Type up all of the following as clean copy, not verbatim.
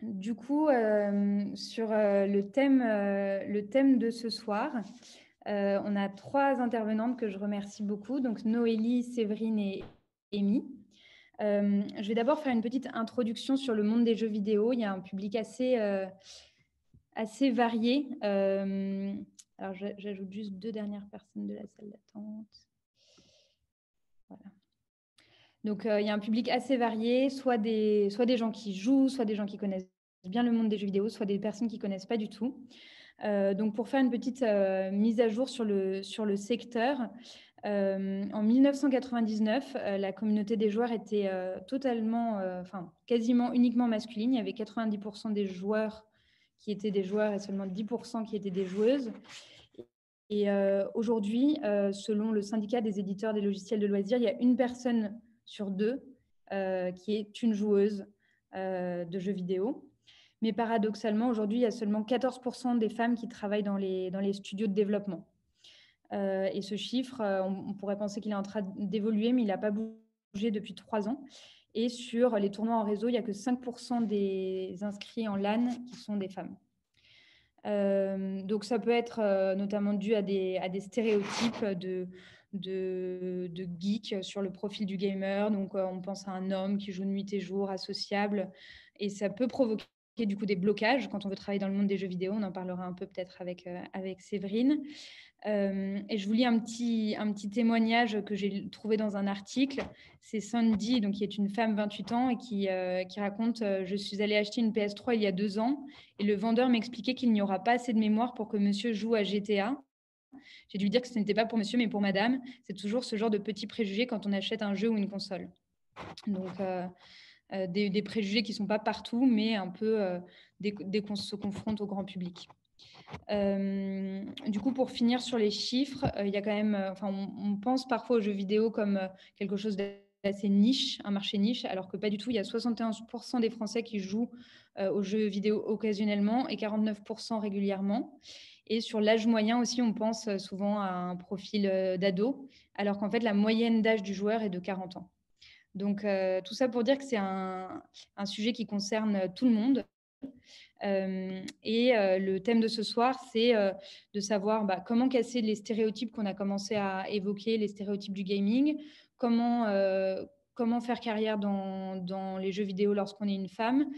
Du coup, sur le thème de ce soir, on a 3 intervenantes que je remercie beaucoup, donc Noélie, Séverine et Amy. Je vais d'abord faire une petite introduction sur le monde des jeux vidéo. Il y a un public assez varié. Alors, j'ajoute juste 2 dernières personnes de la salle d'attente. Voilà. Donc, il y a un public assez varié, soit des gens qui jouent, soit des gens qui connaissent bien le monde des jeux vidéo, soit des personnes qui ne connaissent pas du tout. Donc, pour faire une petite mise à jour sur le secteur, en 1999, la communauté des joueurs était quasiment uniquement masculine. Il y avait 90% des joueurs qui étaient des joueurs et seulement 10% qui étaient des joueuses. Et aujourd'hui, selon le syndicat des éditeurs des logiciels de loisirs, il y a une personne sur 2 qui est une joueuse de jeux vidéo. Mais paradoxalement, aujourd'hui, il y a seulement 14% des femmes qui travaillent dans les studios de développement. Et ce chiffre, on pourrait penser qu'il est en train d'évoluer, mais il n'a pas bougé depuis 3 ans. Et sur les tournois en réseau, il n'y a que 5% des inscrits en LAN qui sont des femmes. Donc, ça peut être notamment dû à des stéréotypes de geek sur le profil du gamer. Donc, on pense à un homme qui joue nuit et jour, associable. Et ça peut provoquer du coup des blocages quand on veut travailler dans le monde des jeux vidéo. On en parlera un peu peut-être avec Séverine. Et je vous lis un petit témoignage que j'ai trouvé dans un article. C'est Sandy, donc, qui est une femme 28 ans et qui raconte je suis allée acheter une PS3 il y a 2 ans et le vendeur m'expliquait qu'il n'y aura pas assez de mémoire pour que monsieur joue à GTA. J'ai dû lui dire que ce n'était pas pour monsieur mais pour madame. C'est toujours ce genre de petits préjugés quand on achète un jeu ou une console. Donc, des préjugés qui ne sont pas partout, mais un peu dès qu'on se confronte au grand public. Du coup, pour finir sur les chiffres, il y a quand même, on pense parfois aux jeux vidéo comme quelque chose d'assez niche, un marché niche, alors que pas du tout. Il y a 71% des Français qui jouent aux jeux vidéo occasionnellement et 49% régulièrement. Et sur l'âge moyen aussi, on pense souvent à un profil d'ado, alors qu'en fait, la moyenne d'âge du joueur est de 40 ans. Donc, tout ça pour dire que c'est un sujet qui concerne tout le monde. Et le thème de ce soir, c'est de savoir comment casser les stéréotypes qu'on a commencé à évoquer, les stéréotypes du gaming, comment faire carrière dans les jeux vidéo lorsqu'on est une femme,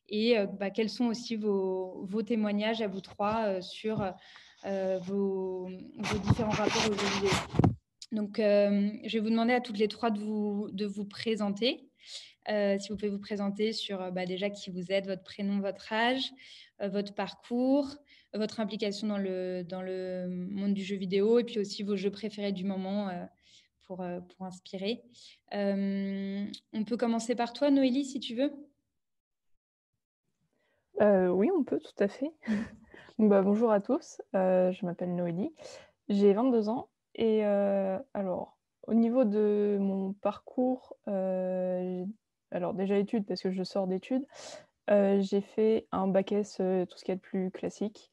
et quels sont aussi vos témoignages à vous 3 sur vos différents rapports aux jeux vidéo. Donc, je vais vous demander à toutes les 3 de vous présenter. Si vous pouvez vous présenter sur déjà qui vous êtes, votre prénom, votre âge, votre parcours, votre implication dans le monde du jeu vidéo et puis aussi vos jeux préférés du moment pour inspirer. On peut commencer par toi, Noélie, si tu veux. Oui, on peut, tout à fait. Bonjour à tous, je m'appelle Noélie, j'ai 22 ans et alors au niveau de mon parcours, alors déjà études parce que je sors d'études, j'ai fait un bac S, tout ce qu'il y a de plus classique,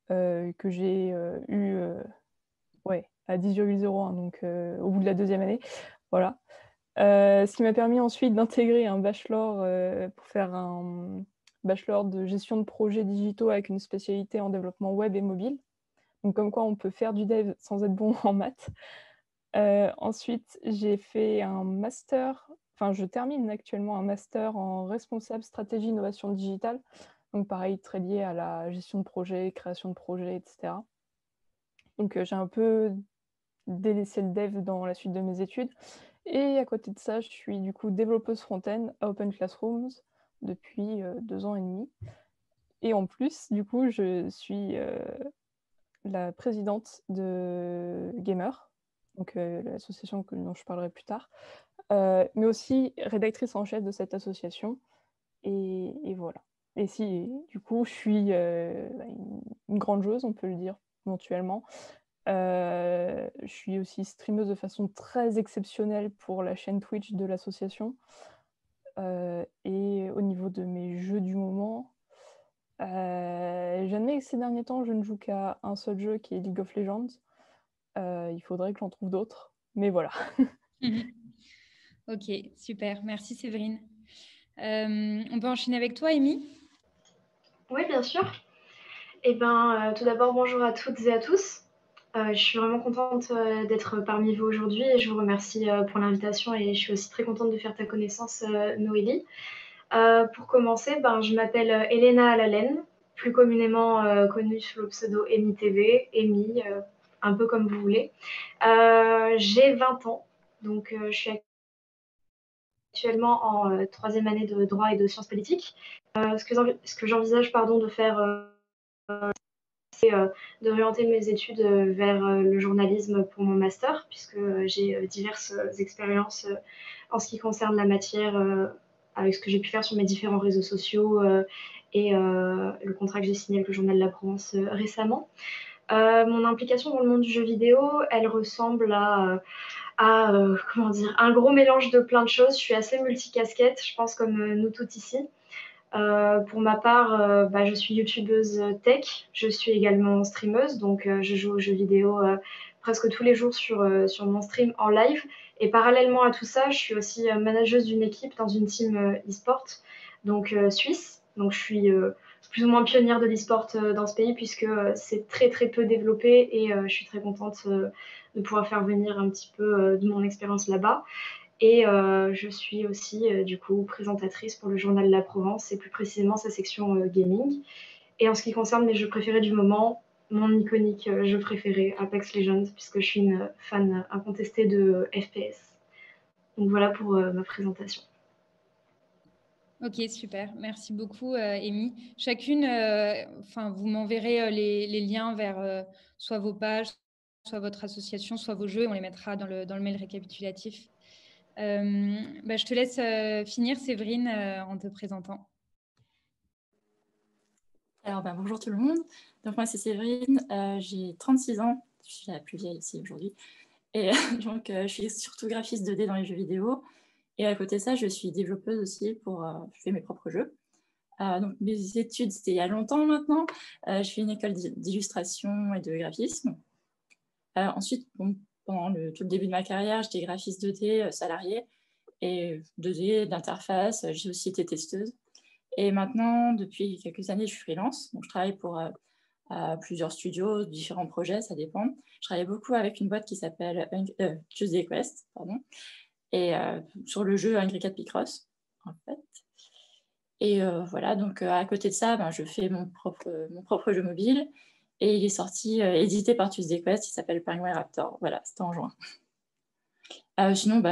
que j'ai eu à 10,01 donc au bout de la 2e année, voilà. Ce qui m'a permis ensuite d'intégrer un bachelor pour faire un bachelor de gestion de projets digitaux avec une spécialité en développement web et mobile. Donc comme quoi on peut faire du dev sans être bon en maths. Ensuite, j'ai fait un master, enfin je termine actuellement un master en responsable stratégie innovation digitale. Donc pareil, très lié à la gestion de projet, création de projet, etc. Donc j'ai un peu délaissé le dev dans la suite de mes études. Et à côté de ça, je suis du coup développeuse front-end à Open Classrooms depuis 2 ans et demi. Et en plus, du coup, je suis la présidente de Gamer, donc l'association dont je parlerai plus tard, mais aussi rédactrice en chef de cette association. Et voilà. Et si, du coup, je suis une grande joueuse, on peut le dire éventuellement. Je suis aussi streameuse de façon très exceptionnelle pour la chaîne Twitch de l'association. Et au niveau de mes jeux du moment, j'admets que ces derniers temps, je ne joue qu'à un seul jeu qui est League of Legends. Il faudrait que j'en trouve d'autres, mais voilà. Ok, super. Merci Séverine. On peut enchaîner avec toi, Amy? Oui, bien sûr. Tout d'abord, bonjour à toutes et à tous. Je suis vraiment contente d'être parmi vous aujourd'hui et je vous remercie pour l'invitation et je suis aussi très contente de faire ta connaissance, Noélie. Pour commencer, je m'appelle Elena Alalen, plus communément connue sous le pseudo Amy TV, Amy, un peu comme vous voulez. J'ai 20 ans, donc je suis actuellement en troisième année de droit et de sciences politiques. Ce que j'envisage de faire c'est d'orienter mes études vers le journalisme pour mon master, puisque j'ai diverses expériences en ce qui concerne la matière, avec ce que j'ai pu faire sur mes différents réseaux sociaux et le contrat que j'ai signé avec le Journal de la Provence récemment. Mon implication dans le monde du jeu vidéo, elle ressemble comment dire, un gros mélange de plein de choses. Je suis assez multicasquette, je pense, comme nous toutes ici. Pour ma part, je suis youtubeuse tech. Je suis également streameuse, donc je joue aux jeux vidéo presque tous les jours sur mon stream en live. Et parallèlement à tout ça, je suis aussi manageuse d'une équipe dans une team e-sport, donc suisse. Donc je suis plus ou moins pionnière de l'e-sport dans ce pays puisque c'est très très peu développé et je suis très contente de pouvoir faire venir un petit peu de mon expérience là-bas. Et je suis aussi du coup présentatrice pour le Journal de la Provence et plus précisément sa section gaming. Et en ce qui concerne mes jeux préférés du moment, mon iconique jeu préféré, Apex Legends, puisque je suis une fan incontestée de FPS. Donc voilà pour ma présentation. Ok, super. Merci beaucoup, Amy. Chacune, vous m'enverrez les liens vers soit vos pages, soit votre association, soit vos jeux, et on les mettra dans le mail récapitulatif. Je te laisse finir, Séverine, en te présentant. Alors, bonjour tout le monde. Donc, moi, c'est Séverine. J'ai 36 ans. Je suis la plus vieille ici aujourd'hui. Et donc, je suis surtout graphiste 2D dans les jeux vidéo. Et à côté de ça, je suis développeuse aussi je fais mes propres jeux. Donc, mes études, c'était il y a longtemps maintenant. Je fais une école d'illustration et de graphisme. Ensuite, pendant tout le début de ma carrière, j'étais graphiste 2D salariée et 2D d'interface. J'ai aussi été testeuse. Et maintenant, depuis quelques années, je suis freelance. Donc, je travaille pour plusieurs studios, différents projets, ça dépend. Je travaille beaucoup avec une boîte qui s'appelle Tuesday Quest, et sur le jeu Angry Cat Picross, en fait. Et voilà, donc à côté de ça, je fais mon propre jeu mobile. Et il est sorti, édité par Tuesday Quest, il s'appelle Penguin Raptor. Voilà, c'était en juin. Sinon,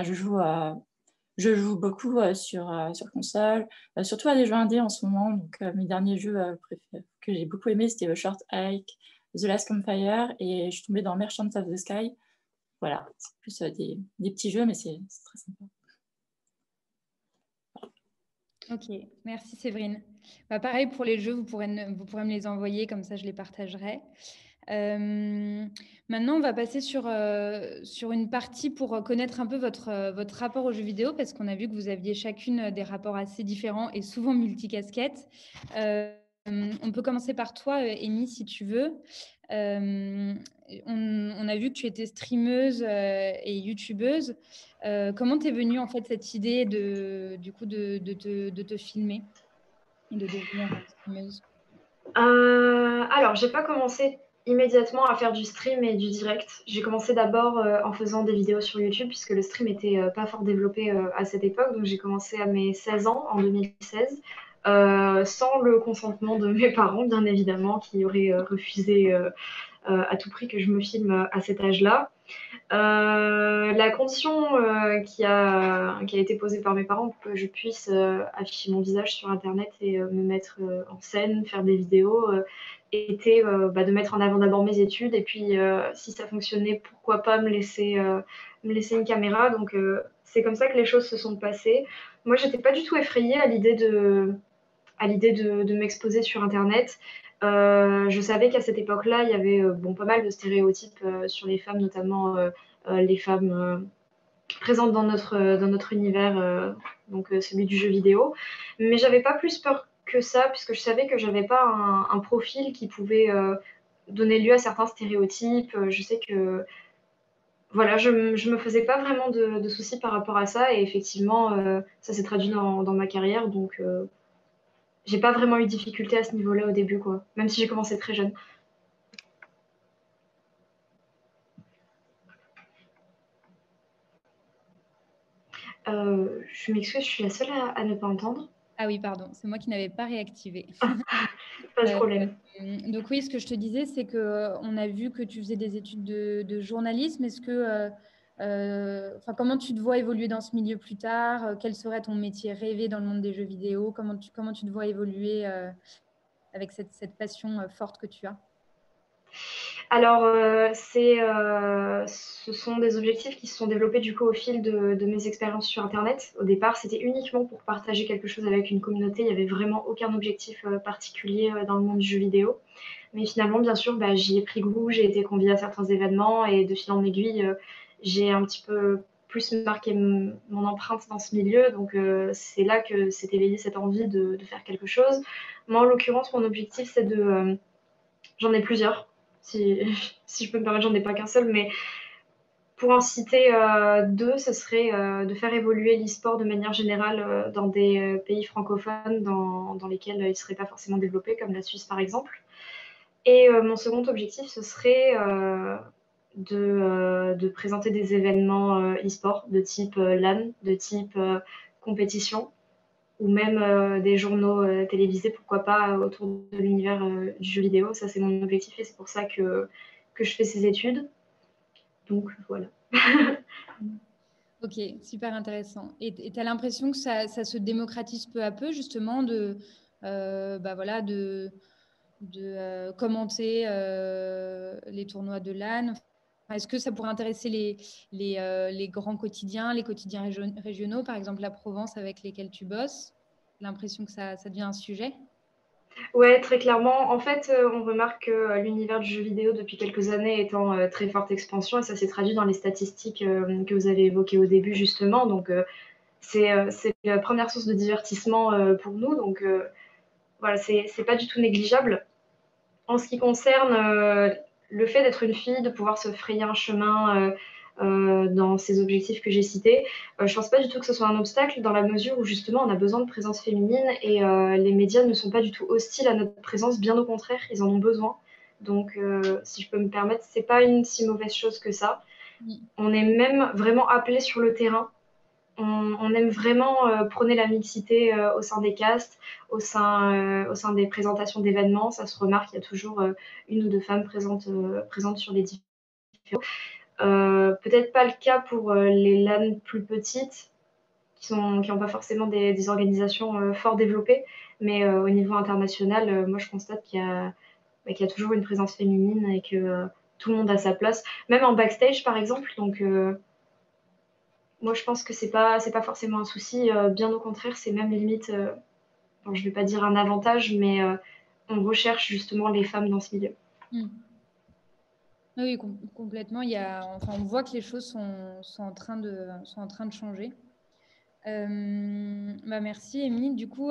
je joue beaucoup sur console, surtout à des jeux indés en ce moment. Donc, mes derniers jeux que j'ai beaucoup aimés, c'était Short Hike, The Last Campfire, et je suis tombée dans Merchants of the Sky. Voilà, c'est plus des petits jeux, mais c'est très sympa. Ok, merci Séverine. Pareil pour les jeux, vous pourrez me les envoyer, comme ça je les partagerai. Maintenant, on va passer sur une partie pour connaître un peu votre rapport aux jeux vidéo, parce qu'on a vu que vous aviez chacune des rapports assez différents et souvent multicasquettes. On peut commencer par toi, Amy, si tu veux. On a vu que tu étais streameuse et youtubeuse. Comment t'es venue en fait cette idée de te filmer et de devenir streameuse? Alors, j'ai pas commencé immédiatement à faire du stream et du direct. J'ai commencé d'abord en faisant des vidéos sur YouTube puisque le stream était pas fort développé à cette époque. Donc j'ai commencé à mes 16 ans, en 2016, sans le consentement de mes parents, bien évidemment, qui auraient refusé à tout prix que je me filme à cet âge-là. La condition qui a été posée par mes parents pour que je puisse afficher mon visage sur Internet et me mettre en scène, faire des vidéos, était de mettre en avant d'abord mes études et puis si ça fonctionnait, pourquoi pas me laisser une caméra. Donc c'est comme ça que les choses se sont passées. Moi, j'étais pas du tout effrayée à l'idée de m'exposer sur Internet. Je savais qu'à cette époque-là, il y avait pas mal de stéréotypes sur les femmes, notamment les femmes présentes dans notre univers, donc celui du jeu vidéo. Mais j'avais pas plus peur que ça, puisque je savais que j'avais pas un profil qui pouvait donner lieu à certains stéréotypes. Je sais que voilà, je me faisais pas vraiment de soucis par rapport à ça et effectivement, ça s'est traduit dans ma carrière donc j'ai pas vraiment eu de difficulté à ce niveau-là au début, quoi, même si j'ai commencé très jeune. Je m'excuse, je suis la seule à ne pas entendre. Ah oui, pardon, c'est moi qui n'avais pas réactivé. Pas de problème. Donc oui, ce que je te disais, c'est qu'on a vu que tu faisais des études de journalisme. Est-ce que, comment tu te vois évoluer dans ce milieu plus tard? Quel serait ton métier rêvé dans le monde des jeux vidéo? Comment tu te vois évoluer avec cette passion forte que tu as? Alors, ce sont des objectifs qui se sont développés du coup au fil de mes expériences sur Internet. Au départ, c'était uniquement pour partager quelque chose avec une communauté. Il n'y avait vraiment aucun objectif particulier dans le monde du jeu vidéo. Mais finalement, bien sûr, bah, j'y ai pris goût, j'ai été conviée à certains événements et de fil en aiguille, j'ai un petit peu plus marqué mon empreinte dans ce milieu. Donc, c'est là que s'est éveillée cette envie de faire quelque chose. Moi, en l'occurrence, mon objectif, c'est de... j'en ai plusieurs. Si, si je peux me permettre, j'en ai pas qu'un seul, mais pour en citer deux, ce serait de faire évoluer l'e-sport de manière générale dans des pays francophones dans lesquels il ne serait pas forcément développé, comme la Suisse par exemple. Et mon second objectif, ce serait de présenter des événements e-sport de type LAN, de type compétition, ou même des journaux télévisés, pourquoi pas, autour de l'univers du jeu vidéo. Ça, c'est mon objectif et c'est pour ça que je fais ces études. Donc, voilà. Ok, super intéressant. Et tu as l'impression que ça se démocratise peu à peu, justement, de commenter les tournois de LAN. Est-ce que ça pourrait intéresser les grands quotidiens, les quotidiens régionaux, par exemple la Provence avec lesquels tu bosses? L'impression que ça devient un sujet? Ouais, très clairement. En fait, on remarque que l'univers du jeu vidéo, depuis quelques années, est en très forte expansion et ça s'est traduit dans les statistiques que vous avez évoquées au début, justement. Donc, c'est la première source de divertissement pour nous. Donc, voilà, c'est pas du tout négligeable. En ce qui concerne le fait d'être une fille, de pouvoir se frayer un chemin dans ces objectifs que j'ai cités, je pense pas du tout que ce soit un obstacle dans la mesure où justement on a besoin de présence féminine et les médias ne sont pas du tout hostiles à notre présence, bien au contraire, ils en ont besoin. Donc, si je peux me permettre, c'est pas une si mauvaise chose que ça. On est même vraiment appelé sur le terrain. On aime vraiment prôner la mixité au sein des castes, au sein des présentations d'événements. Ça se remarque, il y a toujours une ou deux femmes présentes sur les différents. Peut-être pas le cas pour les LAN plus petites, qui n'ont pas forcément des organisations fort développées, mais au niveau international, moi je constate qu'il y a toujours une présence féminine et que tout le monde a sa place, même en backstage par exemple. Donc, moi, je pense que c'est pas forcément un souci. Bien au contraire, c'est même limite, bon, je vais pas dire un avantage, mais on recherche justement les femmes dans ce milieu. Mm. Oui, complètement. On voit que les choses sont sont en train de changer. Merci, Émilie. Du coup,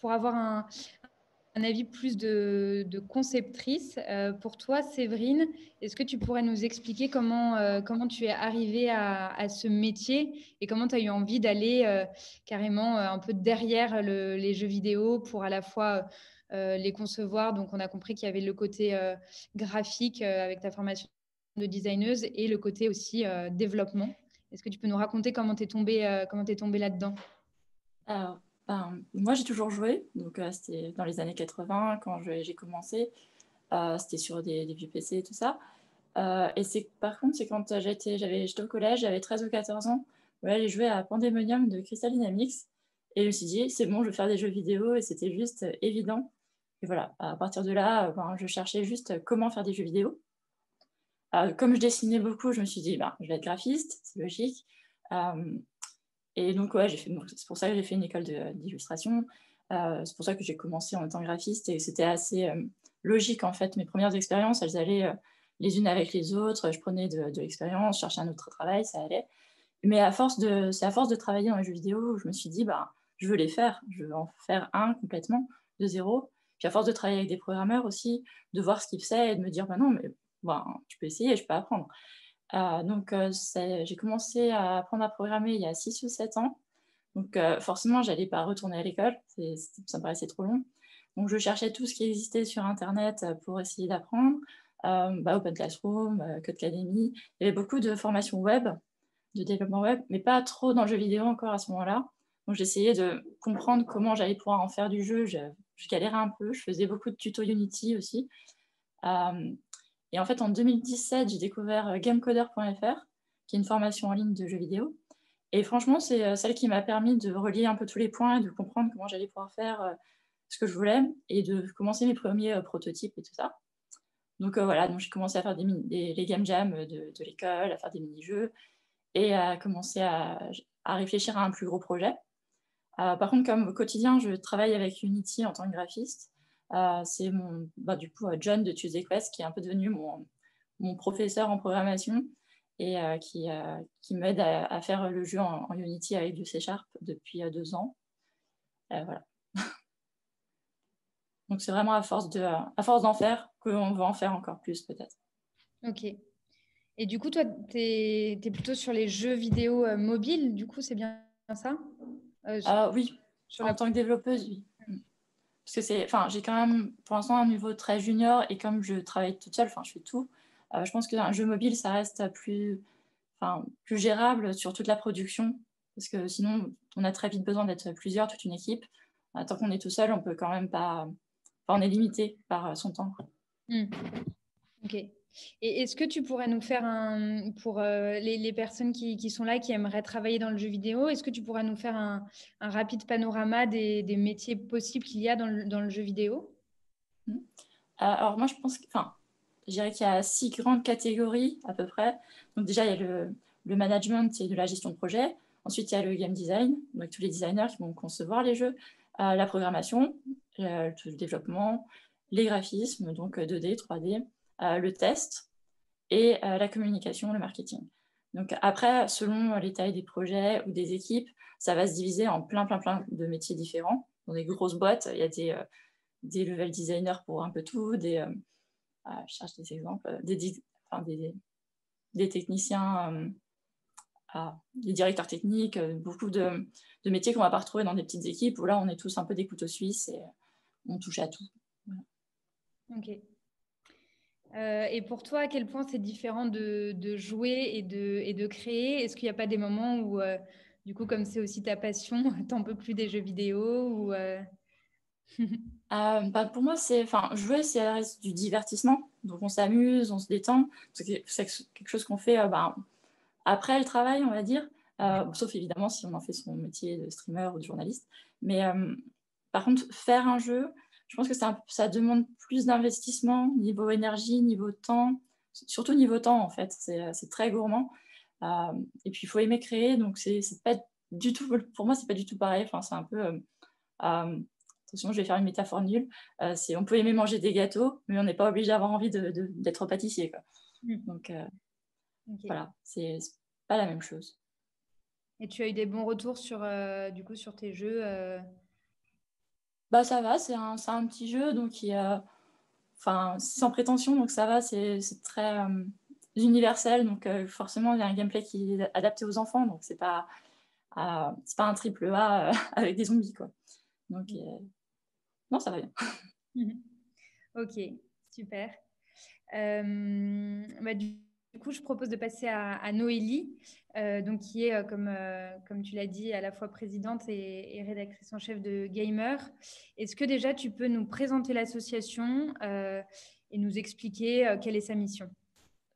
pour avoir un avis plus de conceptrice, pour toi, Séverine, est-ce que tu pourrais nous expliquer comment tu es arrivée à ce métier et comment tu as eu envie d'aller carrément un peu derrière les jeux vidéo pour à la fois les concevoir. Donc, on a compris qu'il y avait le côté graphique avec ta formation de designeuse et le côté aussi développement. Est-ce que tu peux nous raconter comment tu es tombée là-dedans? Alors, moi, j'ai toujours joué. Donc, c'était dans les années 80 quand j'ai commencé. C'était sur des vieux PC et tout ça. Et par contre, c'est quand j'étais au collège, j'avais 13 ou 14 ans. Ouais, j'ai joué à Pandemonium de Crystal Dynamics. Et je me suis dit, c'est bon, je vais faire des jeux vidéo. Et c'était juste évident. Et voilà, à partir de là, je cherchais juste comment faire des jeux vidéo. Comme je dessinais beaucoup, je me suis dit, je vais être graphiste, c'est logique. Et donc, ouais, c'est pour ça que j'ai fait une école d'illustration. C'est pour ça que j'ai commencé en étant graphiste et c'était assez logique, en fait. Mes premières expériences, elles allaient les unes avec les autres. Je prenais de l'expérience, je cherchais un autre travail, ça allait. Mais c'est à force de travailler dans les jeux vidéo où je me suis dit, je veux les faire. Je veux en faire un complètement, de zéro. Puis à force de travailler avec des programmeurs aussi, de voir ce qu'ils faisaient et de me dire, non, mais tu peux essayer, je peux apprendre. J'ai commencé à apprendre à programmer il y a 6 ou 7 ans. Donc forcément, je n'allais pas retourner à l'école, ça me paraissait trop long. Donc je cherchais tout ce qui existait sur internet, pour essayer d'apprendre. Open Classroom, Codecademy. Il y avait beaucoup de formations web, de développement web, mais pas trop dans le jeu vidéo encore à ce moment-là. Donc j'essayais de comprendre comment j'allais pouvoir en faire du jeu. Je galérais un peu, je faisais beaucoup de tutos Unity aussi. Et en fait, en 2017, j'ai découvert gamecoder.fr, qui est une formation en ligne de jeux vidéo. Et franchement, c'est celle qui m'a permis de relier un peu tous les points et de comprendre comment j'allais pouvoir faire ce que je voulais et de commencer mes premiers prototypes et tout ça. Donc voilà, donc j'ai commencé à faire les game jams de l'école, à faire des mini-jeux et à commencer à réfléchir à un plus gros projet. Par contre, comme au quotidien, je travaille avec Unity en tant que graphiste. C'est du coup John de Tuesday Quest qui est un peu devenu mon professeur en programmation et qui m'aide à faire le jeu en Unity avec du C# depuis 2 ans. Voilà. Donc c'est vraiment à force d'en faire qu'on va en faire encore plus peut-être. Ok. Et du coup, toi, tu es plutôt sur les jeux vidéo mobiles, du coup, c'est bien ça Oui, en tant que développeuse, oui. Parce que j'ai quand même pour l'instant un niveau très junior et comme je travaille toute seule, je fais tout. Je pense qu'un jeu mobile, ça reste plus gérable sur toute la production parce que sinon, on a très vite besoin d'être plusieurs, toute une équipe. Tant qu'on est tout seul, on peut quand même pas. On est limité par son temps. Ok. Et est-ce que tu pourrais nous faire pour les personnes qui sont là, qui aimeraient travailler dans le jeu vidéo, est-ce que tu pourrais nous faire un rapide panorama des métiers possibles qu'il y a dans le jeu vidéo? Alors moi, je pense je dirais qu'il y a 6 grandes catégories à peu près. Donc déjà, il y a le management et de la gestion de projet. Ensuite, il y a le game design, donc tous les designers qui vont concevoir les jeux, la programmation, le développement, les graphismes, donc 2D, 3D, le test et la communication, le marketing. Donc après, selon les tailles des projets ou des équipes, ça va se diviser en plein de métiers différents. Dans des grosses boîtes, il y a des level designers pour un peu tout, je cherche des exemples, des techniciens, des directeurs techniques, beaucoup de métiers qu'on ne va pas retrouver dans des petites équipes où là, on est tous un peu des couteaux suisses et on touche à tout. Voilà. Ok. Et pour toi, à quel point c'est différent de jouer et de créer? Est-ce qu'il n'y a pas des moments où, du coup, comme c'est aussi ta passion, t'en peux plus des jeux vidéo ou Pour moi, jouer, c'est reste du divertissement. Donc, on s'amuse, on se détend. C'est quelque chose qu'on fait après le travail, on va dire. Sauf évidemment si on en fait son métier de streamer ou de journaliste. Mais par contre, faire un jeu, je pense que ça demande plus d'investissement, niveau énergie, niveau temps, surtout niveau temps en fait. C'est très gourmand. Et puis, il faut aimer créer. Donc, c'est pas du tout, pour moi, c'est pas du tout pareil. C'est un peu. Attention, je vais faire une métaphore nulle. On peut aimer manger des gâteaux, mais on n'est pas obligé d'avoir envie d'être pâtissier, quoi. Donc, Okay. voilà, c'est pas la même chose. Et tu as eu des bons retours du coup, sur tes jeux Ça va, c'est un petit jeu, donc sans prétention, donc ça va, c'est très universel, donc forcément, il y a un gameplay qui est adapté aux enfants, donc c'est pas un triple A avec des zombies, quoi. Donc, non, ça va bien. Ok, super. Du coup, je propose de passer à Noélie, donc qui est, comme tu l'as dit, à la fois présidente et rédactrice en chef de Gamer. Est-ce que déjà tu peux nous présenter l'association et nous expliquer quelle est sa mission?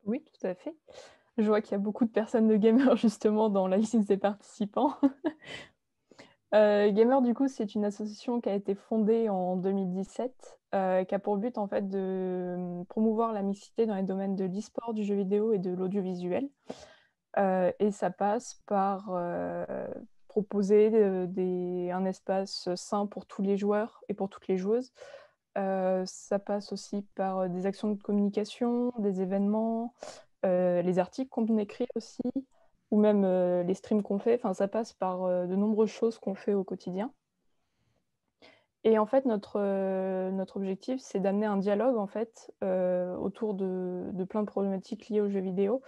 Oui, tout à fait. Je vois qu'il y a beaucoup de personnes de Gamer justement dans la liste des participants. Gamer, du coup, c'est une association qui a été fondée en 2017, qui a pour but en fait de promouvoir la mixité dans les domaines de l'e-sport, du jeu vidéo et de l'audiovisuel. Et ça passe par proposer un espace sain pour tous les joueurs et pour toutes les joueuses. Ça passe aussi par des actions de communication, des événements, les articles qu'on écrit aussi, ou même les streams qu'on fait. Enfin, ça passe par de nombreuses choses qu'on fait au quotidien. Et en fait, notre objectif, c'est d'amener un dialogue en fait, autour de plein de problématiques liées aux jeux vidéo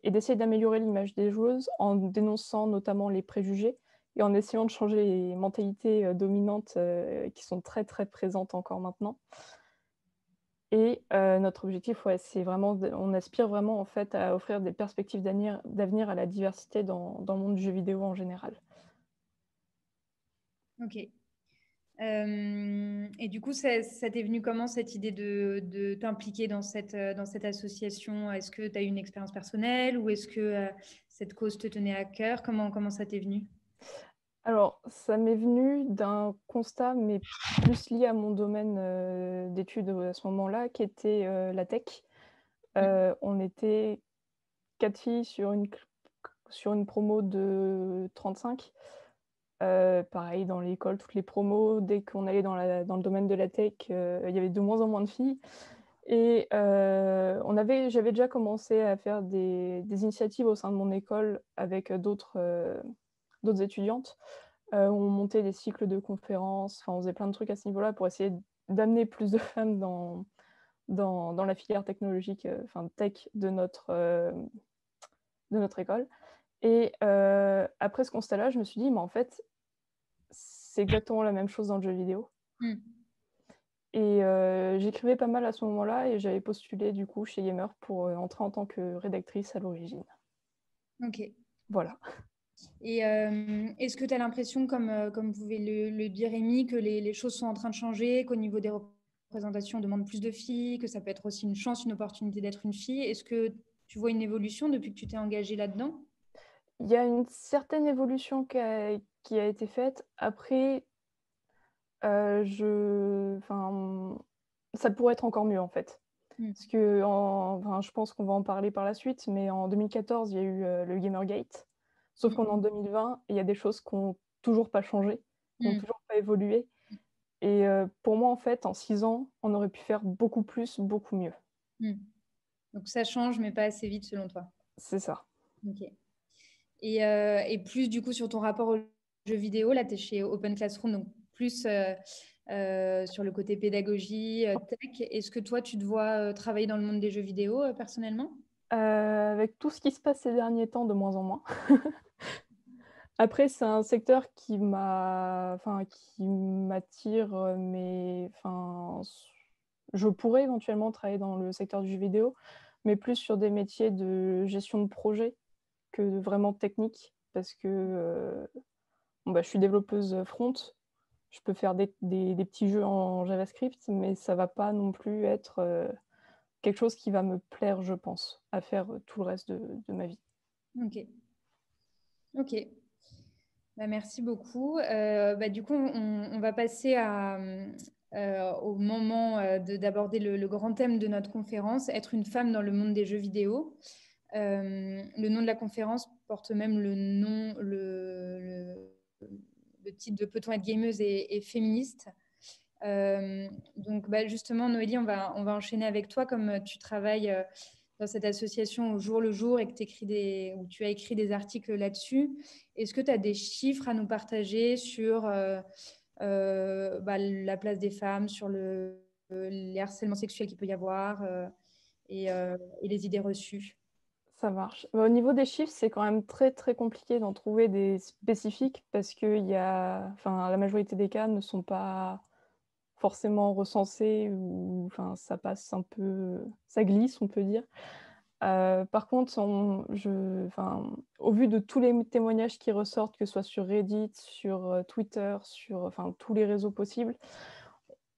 et d'essayer d'améliorer l'image des joueuses en dénonçant notamment les préjugés et en essayant de changer les mentalités, dominantes, qui sont très, très présentes encore maintenant. Et notre objectif, ouais, c'est vraiment on aspire vraiment en fait à offrir des perspectives d'avenir à la diversité dans le monde du jeu vidéo en général. Ok. Et du coup, ça t'est venu comment cette idée de t'impliquer dans cette association? Est-ce que tu as eu une expérience personnelle ou est-ce que cette cause te tenait à cœur? Comment ça t'est venu? Alors, ça m'est venu d'un constat, mais plus lié à mon domaine, d'études, à ce moment-là, qui était, la tech. On était 4 filles sur une promo de 35. Pareil dans l'école, toutes les promos, dès qu'on allait dans le domaine de la tech, il y avait de moins en moins de filles et j'avais déjà commencé à faire des initiatives au sein de mon école avec, d'autres étudiantes. On montait des cycles de conférences, enfin, on faisait plein de trucs à ce niveau-là pour essayer d'amener plus de femmes dans la filière technologique, enfin tech de notre école et après ce constat-là, je me suis dit: «Mais en fait, c'est exactement la même chose dans le jeu vidéo» Hmm. et j'écrivais pas mal à ce moment-là et j'avais postulé du coup chez Gamer pour, entrer en tant que rédactrice à l'origine. Ok. Voilà. Et est-ce que tu as l'impression, comme pouvait le dire Rémi, que les choses sont en train de changer, qu'au niveau des représentations, on demande plus de filles, que ça peut être aussi une chance, une opportunité d'être une fille? Est-ce que tu vois une évolution depuis que tu t'es engagée là-dedans? Il y a une certaine évolution qui a été faite. Après, ça pourrait être encore mieux, en fait. Hmm. Parce enfin, je pense qu'on va en parler par la suite, mais en 2014, il y a eu, le Gamergate. Sauf qu'on est en 2020 et il y a des choses qui ont toujours pas changé, qui ont Hmm. toujours pas évolué et pour moi, en fait, en 6 ans, on aurait pu faire beaucoup plus, beaucoup mieux. Hmm. Donc ça change, mais pas assez vite selon toi. C'est ça. Ok. Et plus du coup sur ton rapport aux jeux vidéo, là tu es chez Open Classroom, donc plus sur le côté pédagogie, tech. Est-ce que toi tu te vois travailler dans le monde des jeux vidéo personnellement? Avec tout ce qui se passe ces derniers temps, de moins en moins. Après, c'est un secteur qui m'attire, mais enfin, je pourrais éventuellement travailler dans le secteur du jeu vidéo, mais plus sur des métiers de gestion de projet que vraiment technique. Parce que, bon, bah, je suis développeuse, front. Je peux faire des petits jeux en JavaScript, mais ça va pas non plus être, quelque chose qui va me plaire, je pense, à faire, tout le reste de ma vie. Ok. Ok. Bah, merci beaucoup. Du coup, on va passer au moment d'aborder le grand thème de notre conférence, être une femme dans le monde des jeux vidéo. Le nom de la conférence porte même le nom, le titre de Peut-on être gameuse et féministe. Donc, justement, Noélie, on va enchaîner avec toi, comme tu travailles dans cette association au jour le jour et que où tu as écrit des articles là-dessus. Est-ce que tu as des chiffres à nous partager sur la place des femmes, sur les harcèlements sexuels qu'il peut y avoir et les idées reçues? Ça marche. Bah, au niveau des chiffres, c'est quand même très, très compliqué d'en trouver des spécifiques parce que la majorité des cas ne sont pas forcément recensés ou enfin, ça glisse, on peut dire. Par contre, au vu de tous les témoignages qui ressortent, que ce soit sur Reddit, sur, Twitter, sur, enfin, tous les réseaux possibles,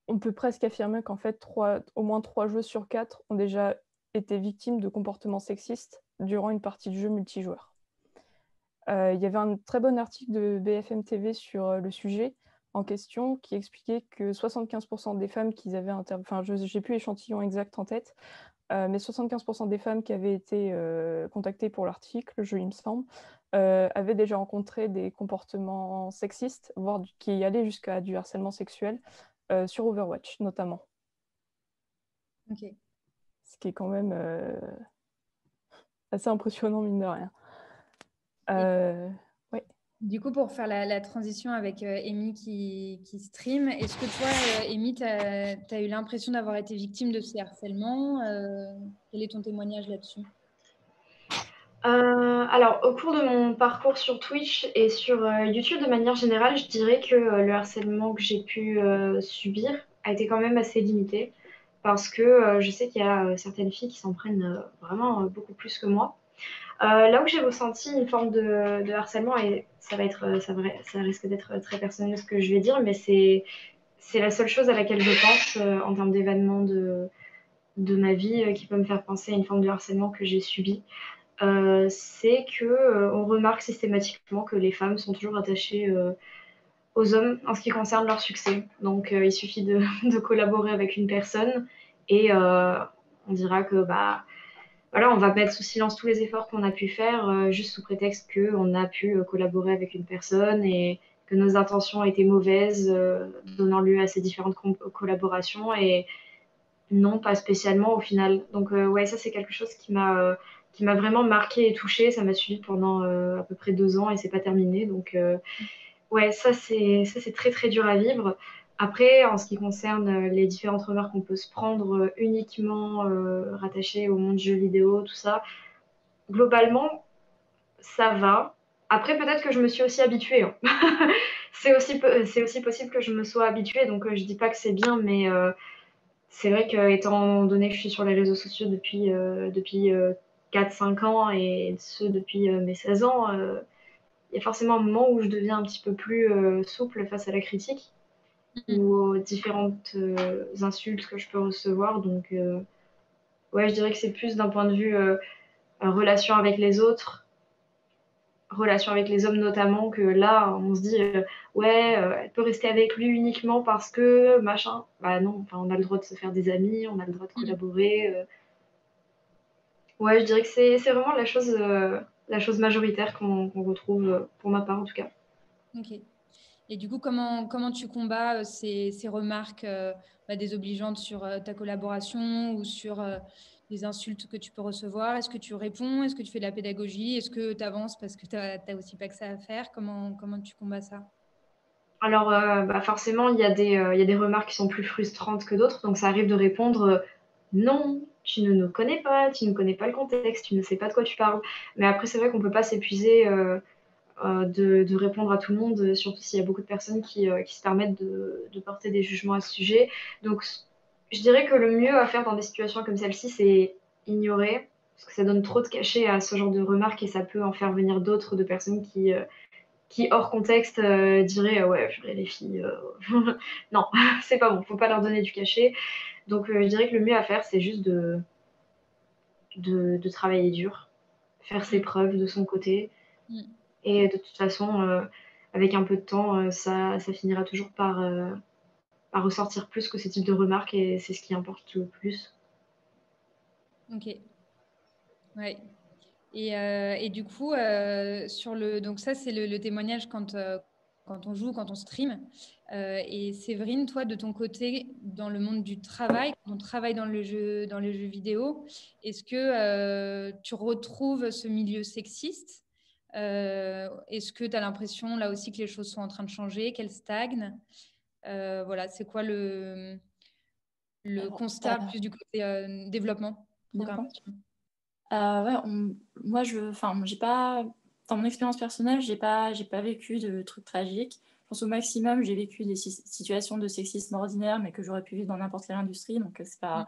on peut presque affirmer qu'en fait, au moins 3 joueuses sur 4 ont déjà été victimes de comportements sexistes durant une partie de jeu multijoueur. Il y avait un très bon article de BFM TV sur, le sujet en question qui expliquait que 75 des femmes qu'ils avaient j'ai plus l'échantillon exact en tête, mais 75 des femmes qui avaient été, contactées pour l'article, il me semble, avaient déjà rencontré des comportements sexistes, voire qui allaient jusqu'à du harcèlement sexuel, sur Overwatch notamment. Ok. Ce qui est quand même, assez impressionnant mine de rien. Ouais. Du coup, pour faire la transition avec Amy qui stream, est-ce que toi, Amy, tu as eu l'impression d'avoir été victime de ces harcèlements? Quel est ton témoignage là-dessus? Alors, au cours de mon parcours sur Twitch et sur YouTube de manière générale, je dirais que le harcèlement que j'ai pu subir a été quand même assez limité parce que je sais qu'il y a certaines filles qui s'en prennent vraiment beaucoup plus que moi. Là où j'ai ressenti une forme de harcèlement, et ça va être, ça risque d'être très personnel ce que je vais dire, mais c'est la seule chose à laquelle je pense en termes d'événements de ma vie qui peut me faire penser à une forme de harcèlement que j'ai subi. C'est que on remarque systématiquement que les femmes sont toujours attachées aux hommes en ce qui concerne leur succès. Donc il suffit de collaborer avec une personne et on dira que bah voilà, on va mettre sous silence tous les efforts qu'on a pu faire juste sous prétexte qu'on a pu collaborer avec une personne et que nos intentions étaient mauvaises, donnant lieu à ces différentes collaborations et non, pas spécialement au final. Donc ouais, ça c'est quelque chose qui m'a vraiment marqué et touchée. Ça m'a suivi pendant à peu près 2 ans et c'est pas terminé. Donc ouais, ça c'est très très dur à vivre. Après, en ce qui concerne les différentes remarques qu'on peut se prendre uniquement rattachées au monde jeux vidéo, tout ça, globalement, ça va. Après, peut-être que je me suis aussi habituée, hein. C'est aussi possible que je me sois habituée, donc je dis pas que c'est bien, mais c'est vrai qu'étant donné que je suis sur les réseaux sociaux depuis 4-5 ans et ce depuis mes 16 ans, il y a forcément un moment où je deviens un petit peu plus souple face à la critique ou aux différentes insultes que je peux recevoir. Donc, ouais, je dirais que c'est plus d'un point de vue relation avec les autres, relation avec les hommes notamment, que là, on se dit, ouais, elle peut rester avec lui uniquement parce que machin. Bah non, enfin, on a le droit de se faire des amis, on a le droit de collaborer. Ouais, je dirais que c'est vraiment la chose majoritaire qu'on retrouve, pour ma part en tout cas. Ok. Et du coup, comment tu combats ces remarques désobligeantes sur ta collaboration ou sur les insultes que tu peux recevoir? Est-ce que tu réponds? Est-ce que tu fais de la pédagogie? Est-ce que tu avances parce que tu n'as aussi pas que ça à faire? Comment tu combats ça? Alors, bah, forcément, il y a des remarques qui sont plus frustrantes que d'autres, donc ça arrive de répondre non, tu ne nous connais pas, tu ne connais pas le contexte, tu ne sais pas de quoi tu parles. Mais après, c'est vrai qu'on ne peut pas s'épuiser de répondre à tout le monde, surtout s'il y a beaucoup de personnes qui se permettent de porter des jugements à ce sujet. Donc, je dirais que le mieux à faire dans des situations comme celle-ci, c'est ignorer, parce que ça donne trop de cachet à ce genre de remarques et ça peut en faire venir d'autres de personnes qui hors contexte, diraient ouais, purée, les filles, non, c'est pas bon, faut pas leur donner du cachet. Donc, je dirais que le mieux à faire, c'est juste de travailler dur, faire ses preuves de son côté. Mm. Et de toute façon, avec un peu de temps, ça finira toujours par ressortir plus que ce type de remarques et c'est ce qui importe le plus. Ok. Ouais. Et du coup, donc ça, c'est le témoignage quand on joue, quand on stream. Et Séverine, toi, de ton côté, dans le monde du travail, quand on travaille dans les jeux vidéo, est-ce que tu retrouves ce milieu sexiste? Est-ce que tu as l'impression, là aussi, que les choses sont en train de changer, qu'elles stagnent? Voilà, c'est quoi le Alors, constat plus du côté développement, d'accord. programmation? Ouais, moi, j'ai pas, dans mon expérience personnelle, j'ai pas vécu de trucs tragiques. Je pense au maximum, j'ai vécu des situations de sexisme ordinaire, mais que j'aurais pu vivre dans n'importe quelle industrie, donc ça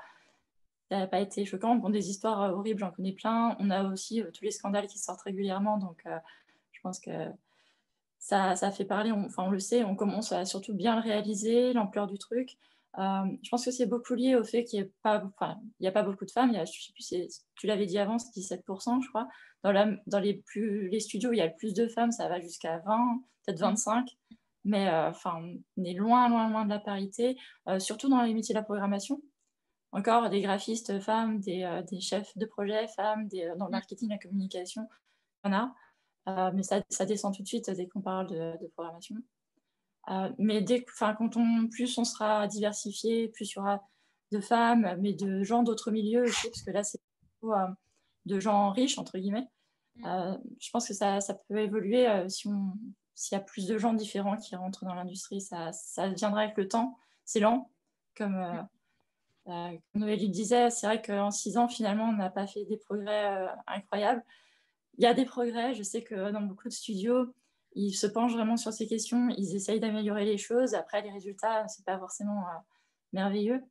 n'a pas été choquant. Bon, des histoires horribles, j'en connais plein. On a aussi tous les scandales qui sortent régulièrement, donc je pense que ça fait parler, on le sait, on commence à surtout bien le réaliser, l'ampleur du truc. Je pense que c'est beaucoup lié au fait qu'il n'y a pas beaucoup de femmes. Je sais plus, tu l'avais dit avant, c'est 17%, je crois. Dans les studios, il y a le plus de femmes, ça va jusqu'à 20, peut-être 25. Mais on est loin, loin, loin de la parité, surtout dans les métiers de la programmation. Encore des graphistes femmes, des chefs de projet femmes, dans le marketing, la communication, il y en a. Mais ça descend tout de suite dès qu'on parle de programmation. Mais plus on sera diversifié, plus il y aura de femmes, mais de gens d'autres milieux aussi, parce que là, c'est beaucoup de gens riches, entre guillemets. Je pense que ça peut évoluer si s'il y a plus de gens différents qui rentrent dans l'industrie, ça viendra avec le temps. C'est lent, comme Noélie disait, c'est vrai qu'en 6 ans, finalement, on n'a pas fait des progrès incroyables. Il y a des progrès, je sais que dans beaucoup de studios, ils se penchent vraiment sur ces questions, ils essayent d'améliorer les choses. Après, les résultats, c'est pas forcément merveilleux.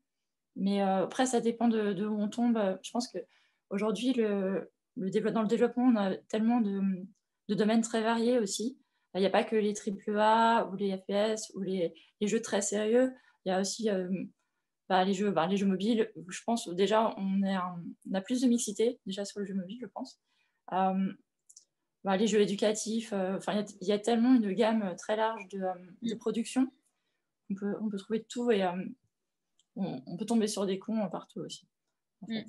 Mais après, ça dépend de où on tombe. Je pense qu'aujourd'hui, dans le développement, on a tellement de domaines très variés aussi. Il n'y a pas que les AAA ou les FPS ou les jeux très sérieux. Il y a aussi les jeux mobiles. Je pense déjà, on a plus de mixité déjà sur le jeu mobile, je pense. Les jeux éducatifs. Il y a tellement une gamme très large de production. On peut trouver de tout et on peut tomber sur des cons partout aussi. En fait.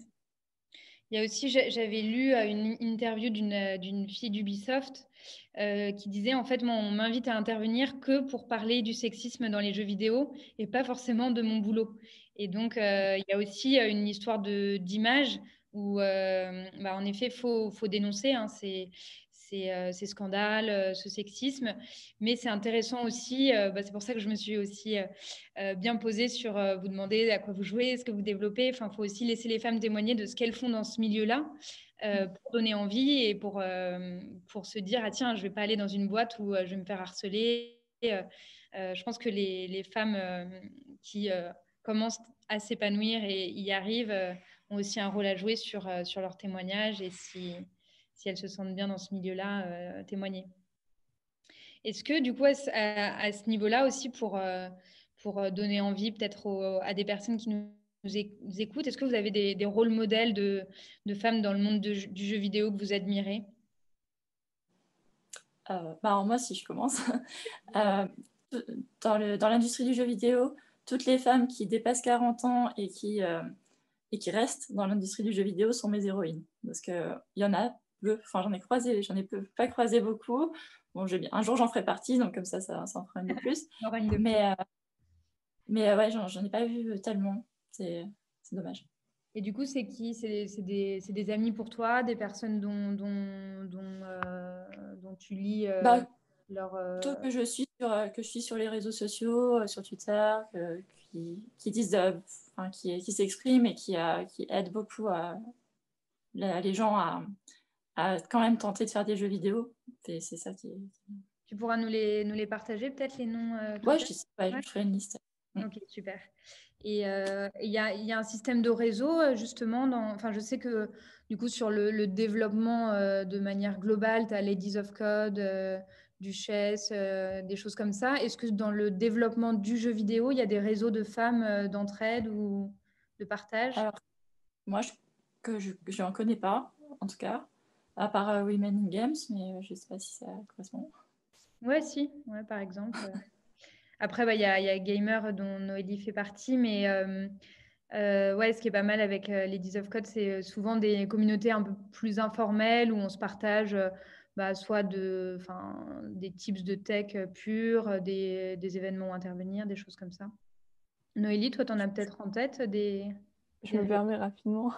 Il y a aussi, j'avais lu une interview d'une fille d'Ubisoft qui disait, en fait, moi, on m'invite à intervenir que pour parler du sexisme dans les jeux vidéo et pas forcément de mon boulot. Et donc, il y a aussi une histoire d'image où, en effet, faut dénoncer ces scandales, ce sexisme. Mais c'est intéressant aussi, c'est pour ça que je me suis aussi bien posée sur vous demander à quoi vous jouez, ce que vous développez. Enfin, il faut aussi laisser les femmes témoigner de ce qu'elles font dans ce milieu-là pour donner envie et pour se dire, ah tiens, je ne vais pas aller dans une boîte où je vais me faire harceler. Je pense que les femmes qui commencent à s'épanouir et y arrivent ont aussi un rôle à jouer sur leur témoignage et si elles se sentent bien dans ce milieu-là, témoigner. Est-ce que du coup, à ce niveau-là aussi, pour donner envie peut-être à des personnes qui nous écoutent, est-ce que vous avez des rôles modèles de femmes dans le monde du jeu vidéo que vous admirez? Alors moi, si je commence, dans l'industrie du jeu vidéo, toutes les femmes qui dépassent 40 ans et qui restent dans l'industrie du jeu vidéo sont mes héroïnes. Parce qu'il y en a peu, j'en ai pas croisé beaucoup. Bon, un jour, j'en ferai partie, donc comme ça en fera une de plus. Mais ouais, j'en ai pas vu tellement. C'est dommage. Et du coup, c'est qui? C'est des amis pour toi, des personnes dont tu lis leur... Plutôt que je suis sur les réseaux sociaux, sur Twitter, qui disent, qui s'expriment et qui aident beaucoup les gens à quand même tenter de faire des jeux vidéo. C'est ça qui est... Tu pourras nous les partager, peut-être, les noms Ouais, je ferai une liste. Ok, super. Et il y a un système de réseau, justement, je sais que, du coup, sur le développement de manière globale, tu as Ladies of Code, Duchesse, des choses comme ça. Est-ce que dans le développement du jeu vidéo, il y a des réseaux de femmes d'entraide ou de partage? Alors, moi, je n'en connais pas, en tout cas, à part Women in Games, mais je ne sais pas si ça correspond. Ouais, si, ouais, par exemple. Après, il y a Gamer dont Noélie fait partie, mais ce qui est pas mal avec Ladies of Code, c'est souvent des communautés un peu plus informelles où on se partage soit des tips de tech purs, des événements où intervenir, des choses comme ça. Noélie, toi, tu en as peut-être en tête des... Je me permets rapidement.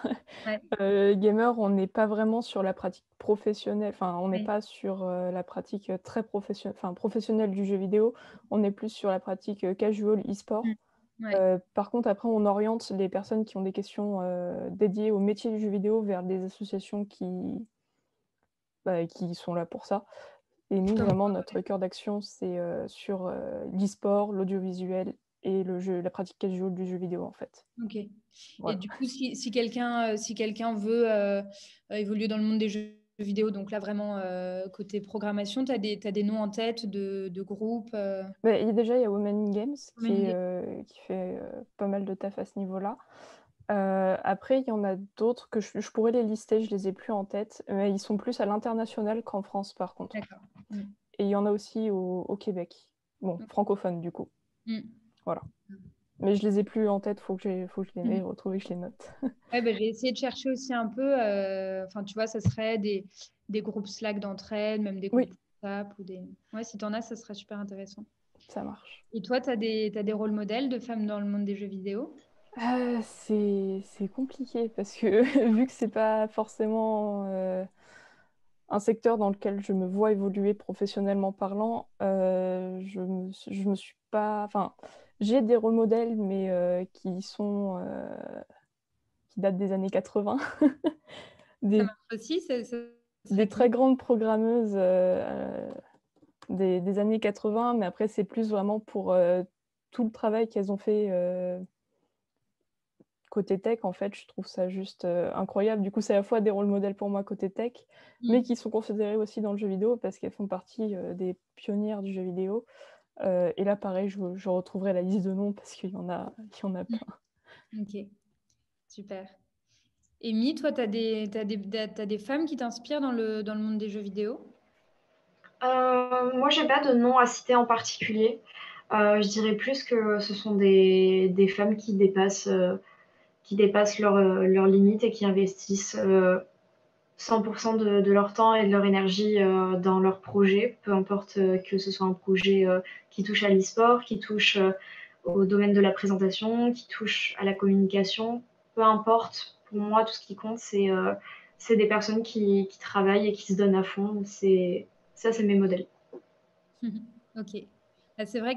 Ouais. Gamer, on n'est pas vraiment sur la pratique professionnelle, on n'est pas sur la pratique très professionnelle du jeu vidéo, on est plus sur la pratique casual e-sport. Ouais. Par contre, après, on oriente les personnes qui ont des questions dédiées au métier du jeu vidéo vers des associations qui sont là pour ça. Et nous, vraiment, notre cœur d'action, c'est sur l'e-sport, l'audiovisuel et la pratique casual du jeu vidéo, en fait. Ok. Voilà. Et du coup, si quelqu'un veut évoluer dans le monde des jeux vidéo, donc là, vraiment, côté programmation, tu as des noms en tête de groupes Il y a Women in Games qui fait pas mal de taf à ce niveau-là. Après, il y en a d'autres que je pourrais les lister, je les ai plus en tête, mais ils sont plus à l'international qu'en France, par contre. D'accord. Et il y en a aussi au Québec. Bon, francophone, du coup. Voilà. Mais je les ai plus en tête, faut que je les retrouve et que je les note. J'ai essayé de chercher aussi un peu, tu vois, ça serait des groupes Slack d'entraide, même des groupes WhatsApp ou des... Ouais, si tu en as, ça serait super intéressant. Ça marche. Et toi, tu as des rôles modèles de femmes dans le monde des jeux vidéo? C'est compliqué parce que vu que c'est pas forcément un secteur dans lequel je me vois évoluer professionnellement parlant, je me suis pas... Enfin, j'ai des rôles modèles, mais qui datent des années 80. Ça Des, marche aussi, ça des serait très qui? grandes programmeuses des années 80, mais après, c'est plus vraiment pour tout le travail qu'elles ont fait côté tech. En fait, je trouve ça juste incroyable. Du coup, c'est à la fois des rôles modèles pour moi côté tech, mais qui sont considérés aussi dans le jeu vidéo parce qu'elles font partie des pionnières du jeu vidéo. Et là, pareil, je retrouverai la liste de noms parce qu'il y en a plein. Ok, super. Amy, toi, t'as des femmes qui t'inspirent dans le monde des jeux vidéo? Moi, j'ai pas de nom à citer en particulier. Je dirais plus que ce sont des femmes qui dépassent leurs limites et qui investissent 100% de leur temps et de leur énergie dans leur projet, peu importe que ce soit un projet qui touche à l'e-sport, qui touche au domaine de la présentation, qui touche à la communication, peu importe. Pour moi, tout ce qui compte, c'est des personnes qui travaillent et qui se donnent à fond. Ça, c'est mes modèles. Ok. C'est vrai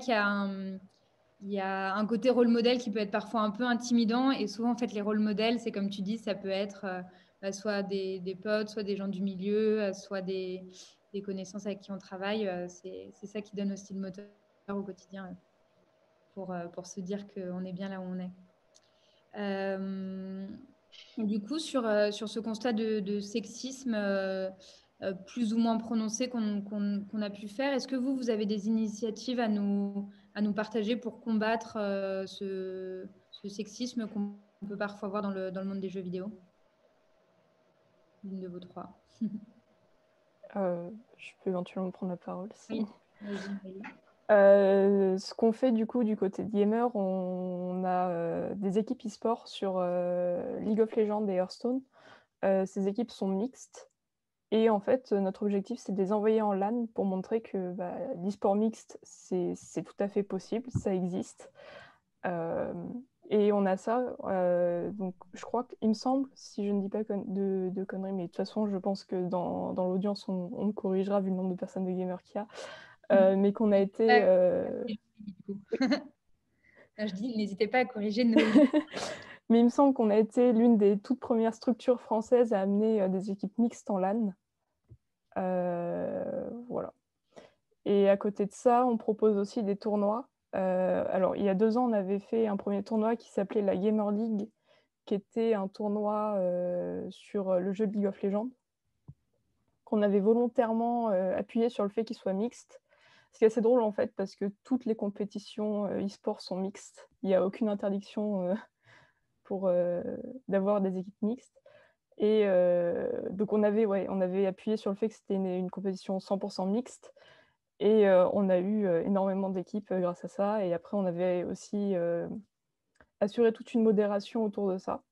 il y a un côté rôle modèle qui peut être parfois un peu intimidant. Et souvent, en fait, les rôles modèles, c'est comme tu dis, ça peut être soit des potes, soit des gens du milieu, soit des connaissances avec qui on travaille. C'est ça qui donne aussi le moteur au quotidien pour se dire qu'on est bien là où on est. Du coup, sur ce constat de sexisme plus ou moins prononcé qu'on a pu faire, est-ce que vous avez des initiatives à nous partager pour combattre ce sexisme qu'on peut parfois voir dans le monde des jeux vidéo? L'une de vous trois. Je peux éventuellement prendre la parole. Oui, vas-y. Ce qu'on fait du coup du côté de gamer, on a des équipes e-sport sur League of Legends et Hearthstone. Ces équipes sont mixtes et en fait notre objectif c'est de les envoyer en LAN pour montrer que l'e-sport mixte c'est tout à fait possible, ça existe. Et on a ça, donc je crois qu'il me semble, si je ne dis pas de conneries, mais de toute façon je pense que dans l'audience on me corrigera vu le nombre de personnes de gamers qu'il y a, mais qu'on a été... Je dis, n'hésitez pas à corriger Noélie. Mais il me semble qu'on a été l'une des toutes premières structures françaises à amener des équipes mixtes en LAN. Voilà. Et à côté de ça, on propose aussi des tournois. Alors, il y a 2 ans, on avait fait un premier tournoi qui s'appelait la Gamer League, qui était un tournoi sur le jeu de League of Legends, qu'on avait volontairement appuyé sur le fait qu'il soit mixte. Ce qui est assez drôle, en fait, parce que toutes les compétitions e-sport sont mixtes. Il n'y a aucune interdiction d'avoir des équipes mixtes. Et donc, on avait appuyé sur le fait que c'était une compétition 100% mixte. Et on a eu énormément d'équipes grâce à ça. Et après, on avait aussi assuré toute une modération autour de ça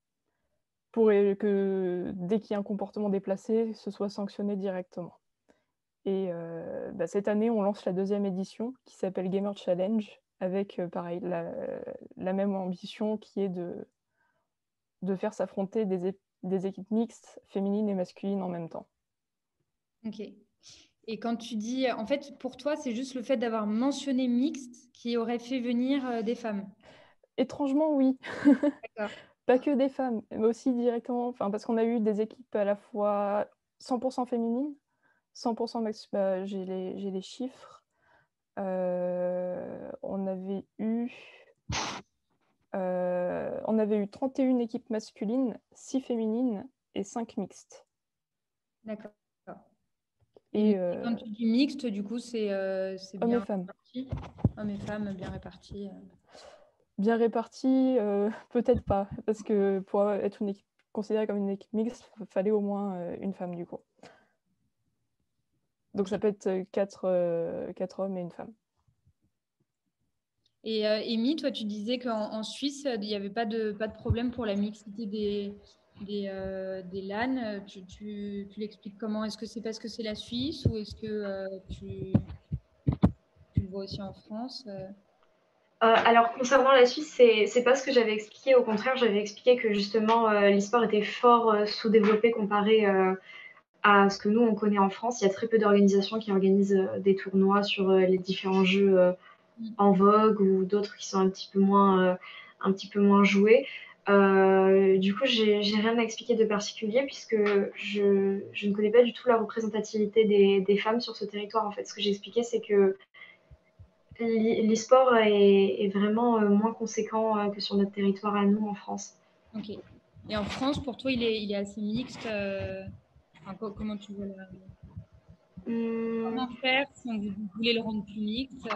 pour que dès qu'il y a un comportement déplacé, ce soit sanctionné directement. Et cette année, on lance la 2e édition qui s'appelle Gamer Challenge avec, pareil, la même ambition qui est de faire s'affronter des équipes mixtes, féminines et masculines en même temps. Ok. Et quand tu dis, en fait, pour toi, c'est juste le fait d'avoir mentionné mixte qui aurait fait venir des femmes. Étrangement, oui. D'accord. Pas que des femmes, mais aussi directement, parce qu'on a eu des équipes à la fois 100% féminines, 100% masculines, j'ai les chiffres. On avait eu 31 équipes masculines, 6 féminines et 5 mixtes. D'accord. Et quand tu dis mixte, du coup, c'est hommes bien et femmes. réparti. Hommes et femmes bien répartis. Bien répartis, peut-être pas, parce que pour être considérée comme une équipe mixte, il fallait au moins une femme du coup. Donc ça peut être 4 hommes et une femme. Et Amy, toi, tu disais qu'en Suisse, il n'y avait pas de problème pour la mixité des LAN. Tu l'expliques comment? Est-ce que c'est parce que c'est la Suisse ou est-ce que tu le vois aussi en France? Alors concernant la Suisse, c'est pas ce que j'avais expliqué. Au contraire, j'avais expliqué que justement l'e-sport était fort sous-développé comparé à ce que nous, on connaît en France. Il y a très peu d'organisations qui organisent des tournois sur les différents jeux en vogue ou d'autres qui sont un petit peu moins joués. Du coup, j'ai rien à expliquer de particulier puisque je ne connais pas du tout la représentativité des femmes sur ce territoire. En fait, ce que j'ai expliqué, c'est que l'e-sport est vraiment moins conséquent que sur notre territoire à nous en France. Ok. Et en France, pour toi, il est assez mixte. Comment tu vois comment faire si on voulait le rendre plus mixte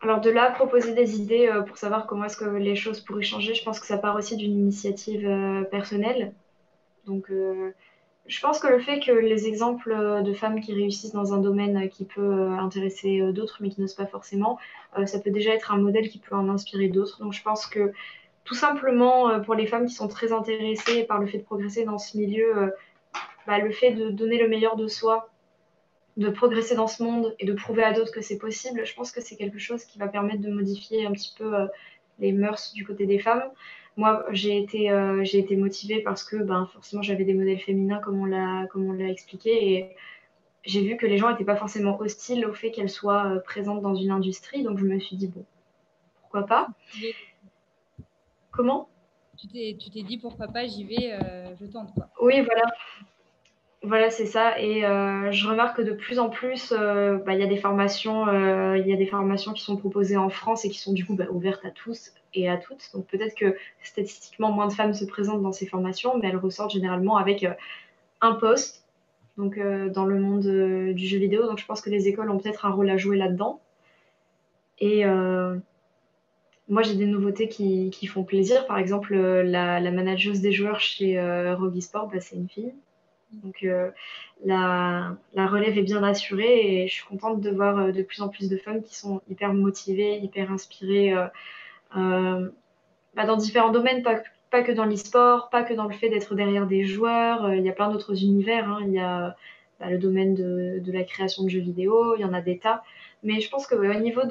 Alors de là, à proposer des idées pour savoir comment est-ce que les choses pourraient changer, je pense que ça part aussi d'une initiative personnelle. Donc je pense que le fait que les exemples de femmes qui réussissent dans un domaine qui peut intéresser d'autres mais qui n'osent pas forcément, ça peut déjà être un modèle qui peut en inspirer d'autres. Donc je pense que tout simplement pour les femmes qui sont très intéressées par le fait de progresser dans ce milieu, le fait de donner le meilleur de soi, de progresser dans ce monde et de prouver à d'autres que c'est possible, je pense que c'est quelque chose qui va permettre de modifier un petit peu les mœurs du côté des femmes. Moi, j'ai été motivée parce que forcément j'avais des modèles féminins comme on l'a expliqué et j'ai vu que les gens n'étaient pas forcément hostiles au fait qu'elles soient présentes dans une industrie. Donc je me suis dit, bon, pourquoi pas. Comment? Tu t'es dit pourquoi pas, j'y vais, je tente quoi. Oui, voilà. Voilà, c'est ça. Et je remarque que de plus en plus, il y a il y a des formations qui sont proposées en France et qui sont du coup ouvertes à tous et à toutes. Donc peut-être que statistiquement, moins de femmes se présentent dans ces formations, mais elles ressortent généralement avec un poste donc, dans le monde du jeu vidéo. Donc je pense que les écoles ont peut-être un rôle à jouer là-dedans. Et moi, j'ai des nouveautés qui font plaisir. Par exemple, la manageuse des joueurs chez Rogue Esport, c'est une fille. Donc la relève est bien assurée et je suis contente de voir de plus en plus de femmes qui sont hyper motivées, hyper inspirées dans différents domaines, pas que dans l'e-sport, pas que dans le fait d'être derrière des joueurs. Il y a plein d'autres univers. Hein. Il y a le domaine de la création de jeux vidéo, il y en a des tas. Mais je pense qu'au niveau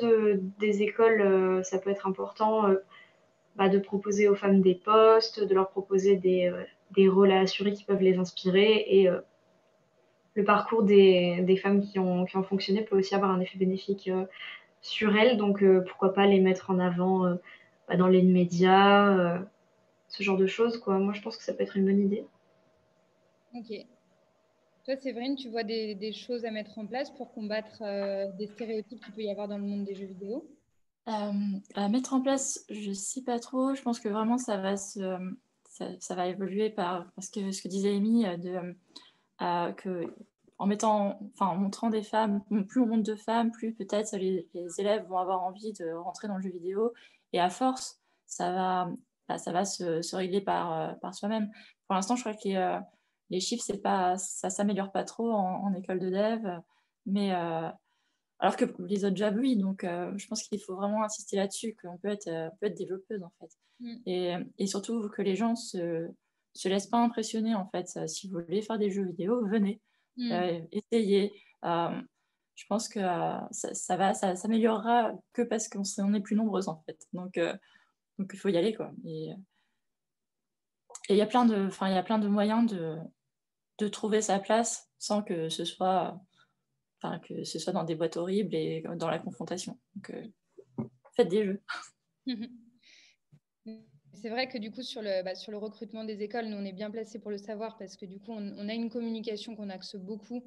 des écoles, ça peut être important de proposer aux femmes des postes, de leur proposer des rôles à assurer qui peuvent les inspirer et le parcours des femmes qui ont fonctionné peut aussi avoir un effet bénéfique sur elles. Donc, pourquoi pas les mettre en avant dans les médias, ce genre de choses, quoi. Moi, je pense que ça peut être une bonne idée. Ok. Toi, Séverine, tu vois des choses à mettre en place pour combattre des stéréotypes qu'il peut y avoir dans le monde des jeux vidéo? À mettre en place, je ne sais pas trop. Je pense que vraiment ça va évoluer parce que ce que disait Amy, que en montrant des femmes, plus on montre de femmes, plus peut-être les élèves vont avoir envie de rentrer dans le jeu vidéo. Et à force, ça va se régler par soi-même. Pour l'instant, je crois que les chiffres, ça s'améliore pas trop en école de dev. Mais alors que les autres jobs, oui. Donc, je pense qu'il faut vraiment insister là-dessus, qu'on peut être développeuse, en fait. Et surtout que les gens se laissent pas impressionner, en fait. Si vous voulez faire des jeux vidéo, venez, essayez. Je pense que ça s'améliorera que parce qu'on est plus nombreuses, en fait. Donc il faut y aller, quoi. Et il y a plein de moyens de trouver sa place sans que ce soit dans des boîtes horribles et dans la confrontation. Donc, faites des jeux. C'est vrai que du coup, sur le recrutement des écoles, nous, on est bien placés pour le savoir parce que du coup, on a une communication qu'on axe beaucoup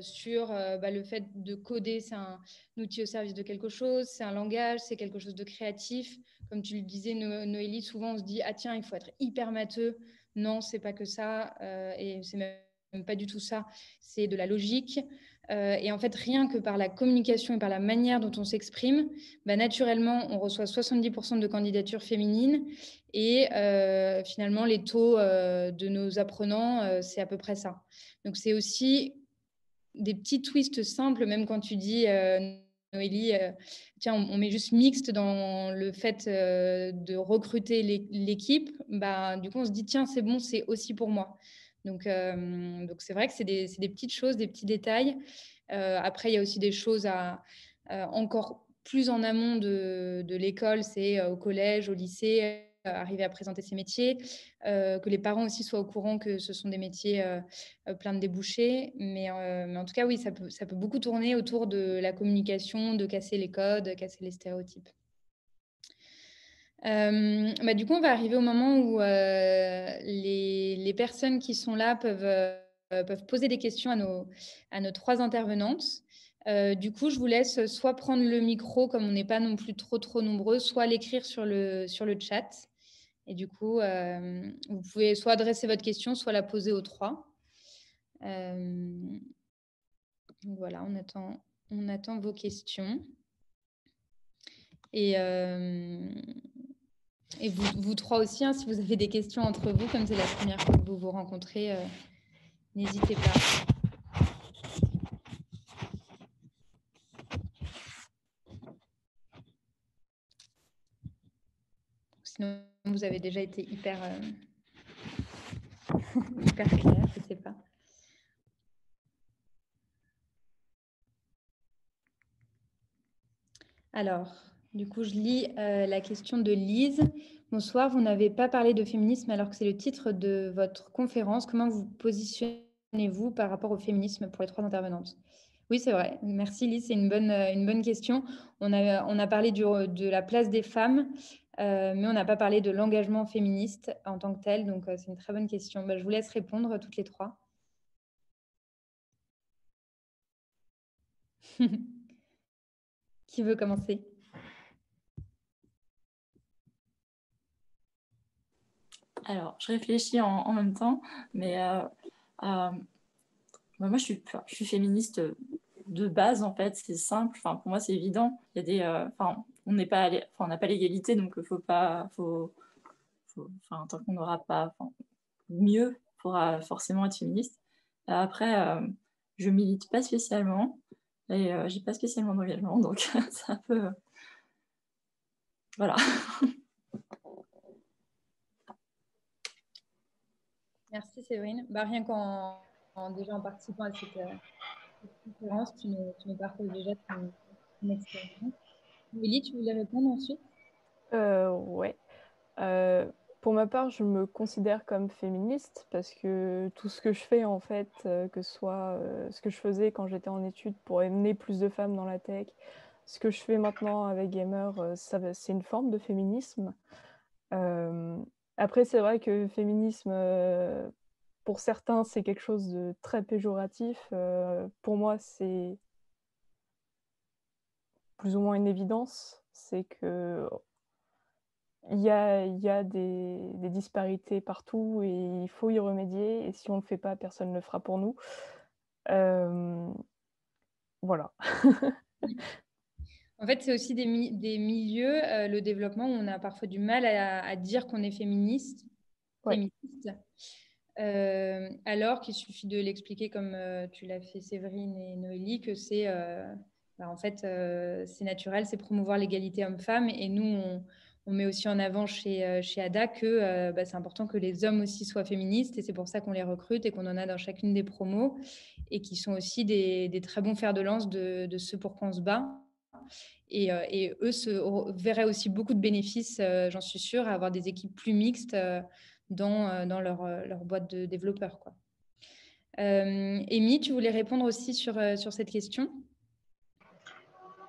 sur le fait de coder, c'est un outil au service de quelque chose, c'est un langage, c'est quelque chose de créatif. Comme tu le disais, Noélie, souvent on se dit « Ah tiens, il faut être hyper matheux ». Non, c'est pas que ça et c'est même pas du tout ça. C'est de la logique. Et en fait, rien que par la communication et par la manière dont on s'exprime, naturellement, on reçoit 70% de candidatures féminines et finalement, les taux de nos apprenants, c'est à peu près ça. Donc, c'est aussi des petits twists simples, même quand tu dis, Noélie, tiens, on met juste mixte dans le fait de recruter l'équipe, du coup, on se dit, tiens, c'est bon, c'est aussi pour moi. Donc c'est vrai que c'est des petites choses, des petits détails. Après, il y a aussi des choses encore plus en amont de l'école, c'est au collège, au lycée, arriver à présenter ces métiers, que les parents aussi soient au courant que ce sont des métiers pleins de débouchés. Mais en tout cas, oui, ça peut beaucoup tourner autour de la communication, de casser les codes, casser les stéréotypes. Du coup, on va arriver au moment où les personnes qui sont là peuvent poser des questions à nos 3 intervenantes. Du coup, je vous laisse soit prendre le micro, comme on n'est pas non plus trop nombreux, soit l'écrire sur le chat. Et du coup, vous pouvez soit adresser votre question, soit la poser aux 3. Donc voilà, on attend vos questions. Et vous 3 aussi, hein, si vous avez des questions entre vous, comme c'est la première fois que vous vous rencontrez, n'hésitez pas. Sinon, vous avez déjà été hyper clair, je ne sais pas. Alors, du coup, je lis la question de Lise. Bonsoir, vous n'avez pas parlé de féminisme alors que c'est le titre de votre conférence. Comment vous positionnez-vous par rapport au féminisme pour les 3 intervenantes? Oui, c'est vrai. Merci Lise, c'est une bonne question. On a parlé de la place des femmes, mais on n'a pas parlé de l'engagement féministe en tant que tel. Donc, c'est une très bonne question. Je vous laisse répondre toutes les 3. Qui veut commencer? Alors, je réfléchis en même temps, mais moi, je suis féministe de base, en fait. C'est simple. Enfin, pour moi, c'est évident. Il y a des, on n'a pas l'égalité, donc tant qu'on n'aura pas mieux, il faudra forcément être féministe. Après, je milite pas spécialement et j'ai pas spécialement d'engagement, donc c'est un peu voilà. Merci Séverine. Rien déjà en participant à cette conférence, tu nous partages déjà ton expérience. Willy, tu voulais répondre ensuite? Ouais. Pour ma part, je me considère comme féministe parce que tout ce que je fais, en fait, que ce soit ce que je faisais quand j'étais en études pour amener plus de femmes dans la tech, ce que je fais maintenant avec Gamer, c'est une forme de féminisme. Après, c'est vrai que féminisme, pour certains, c'est quelque chose de très péjoratif. Pour moi, c'est plus ou moins une évidence. C'est que il y a des disparités partout et il faut y remédier. Et si on ne le fait pas, personne ne le fera pour nous. Voilà. En fait, c'est aussi des milieux, le développement, où on a parfois du mal à dire qu'on est féministe. Ouais. Alors qu'il suffit de l'expliquer comme tu l'as fait Séverine et Noélie, que c'est en fait c'est naturel, c'est promouvoir l'égalité homme-femme. Et nous, on met aussi en avant chez ADA que c'est important que les hommes aussi soient féministes, et c'est pour ça qu'on les recrute et qu'on en a dans chacune des promos, et qui sont aussi des très bons fers de lance de ce pour quoi on se bat. Et eux verraient aussi beaucoup de bénéfices, j'en suis sûre, à avoir des équipes plus mixtes dans leur boîte de développeurs, quoi. Amy, tu voulais répondre aussi sur cette question?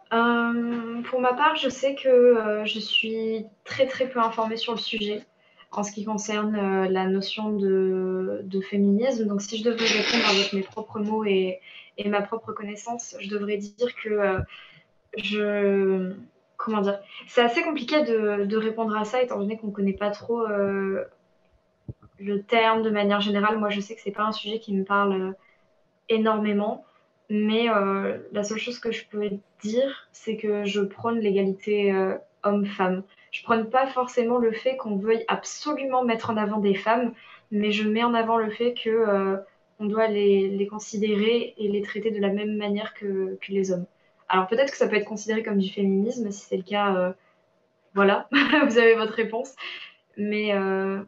Pour ma part, je sais que je suis très peu informée sur le sujet en ce qui concerne la notion de féminisme. Donc, si je devais répondre avec mes propres mots et ma propre connaissance, je devrais dire que comment dire, c'est assez compliqué de répondre à ça étant donné qu'on ne connaît pas trop le terme de manière générale. Moi, je sais que c'est pas un sujet qui me parle énormément, mais la seule chose que je peux dire, c'est que je prône l'égalité homme-femme. Je prône pas forcément le fait qu'on veuille absolument mettre en avant des femmes, mais je mets en avant le fait que on doit les considérer et les traiter de la même manière que les hommes. Alors peut-être que ça peut être considéré comme du féminisme, si c'est le cas, voilà, vous avez votre réponse. Mais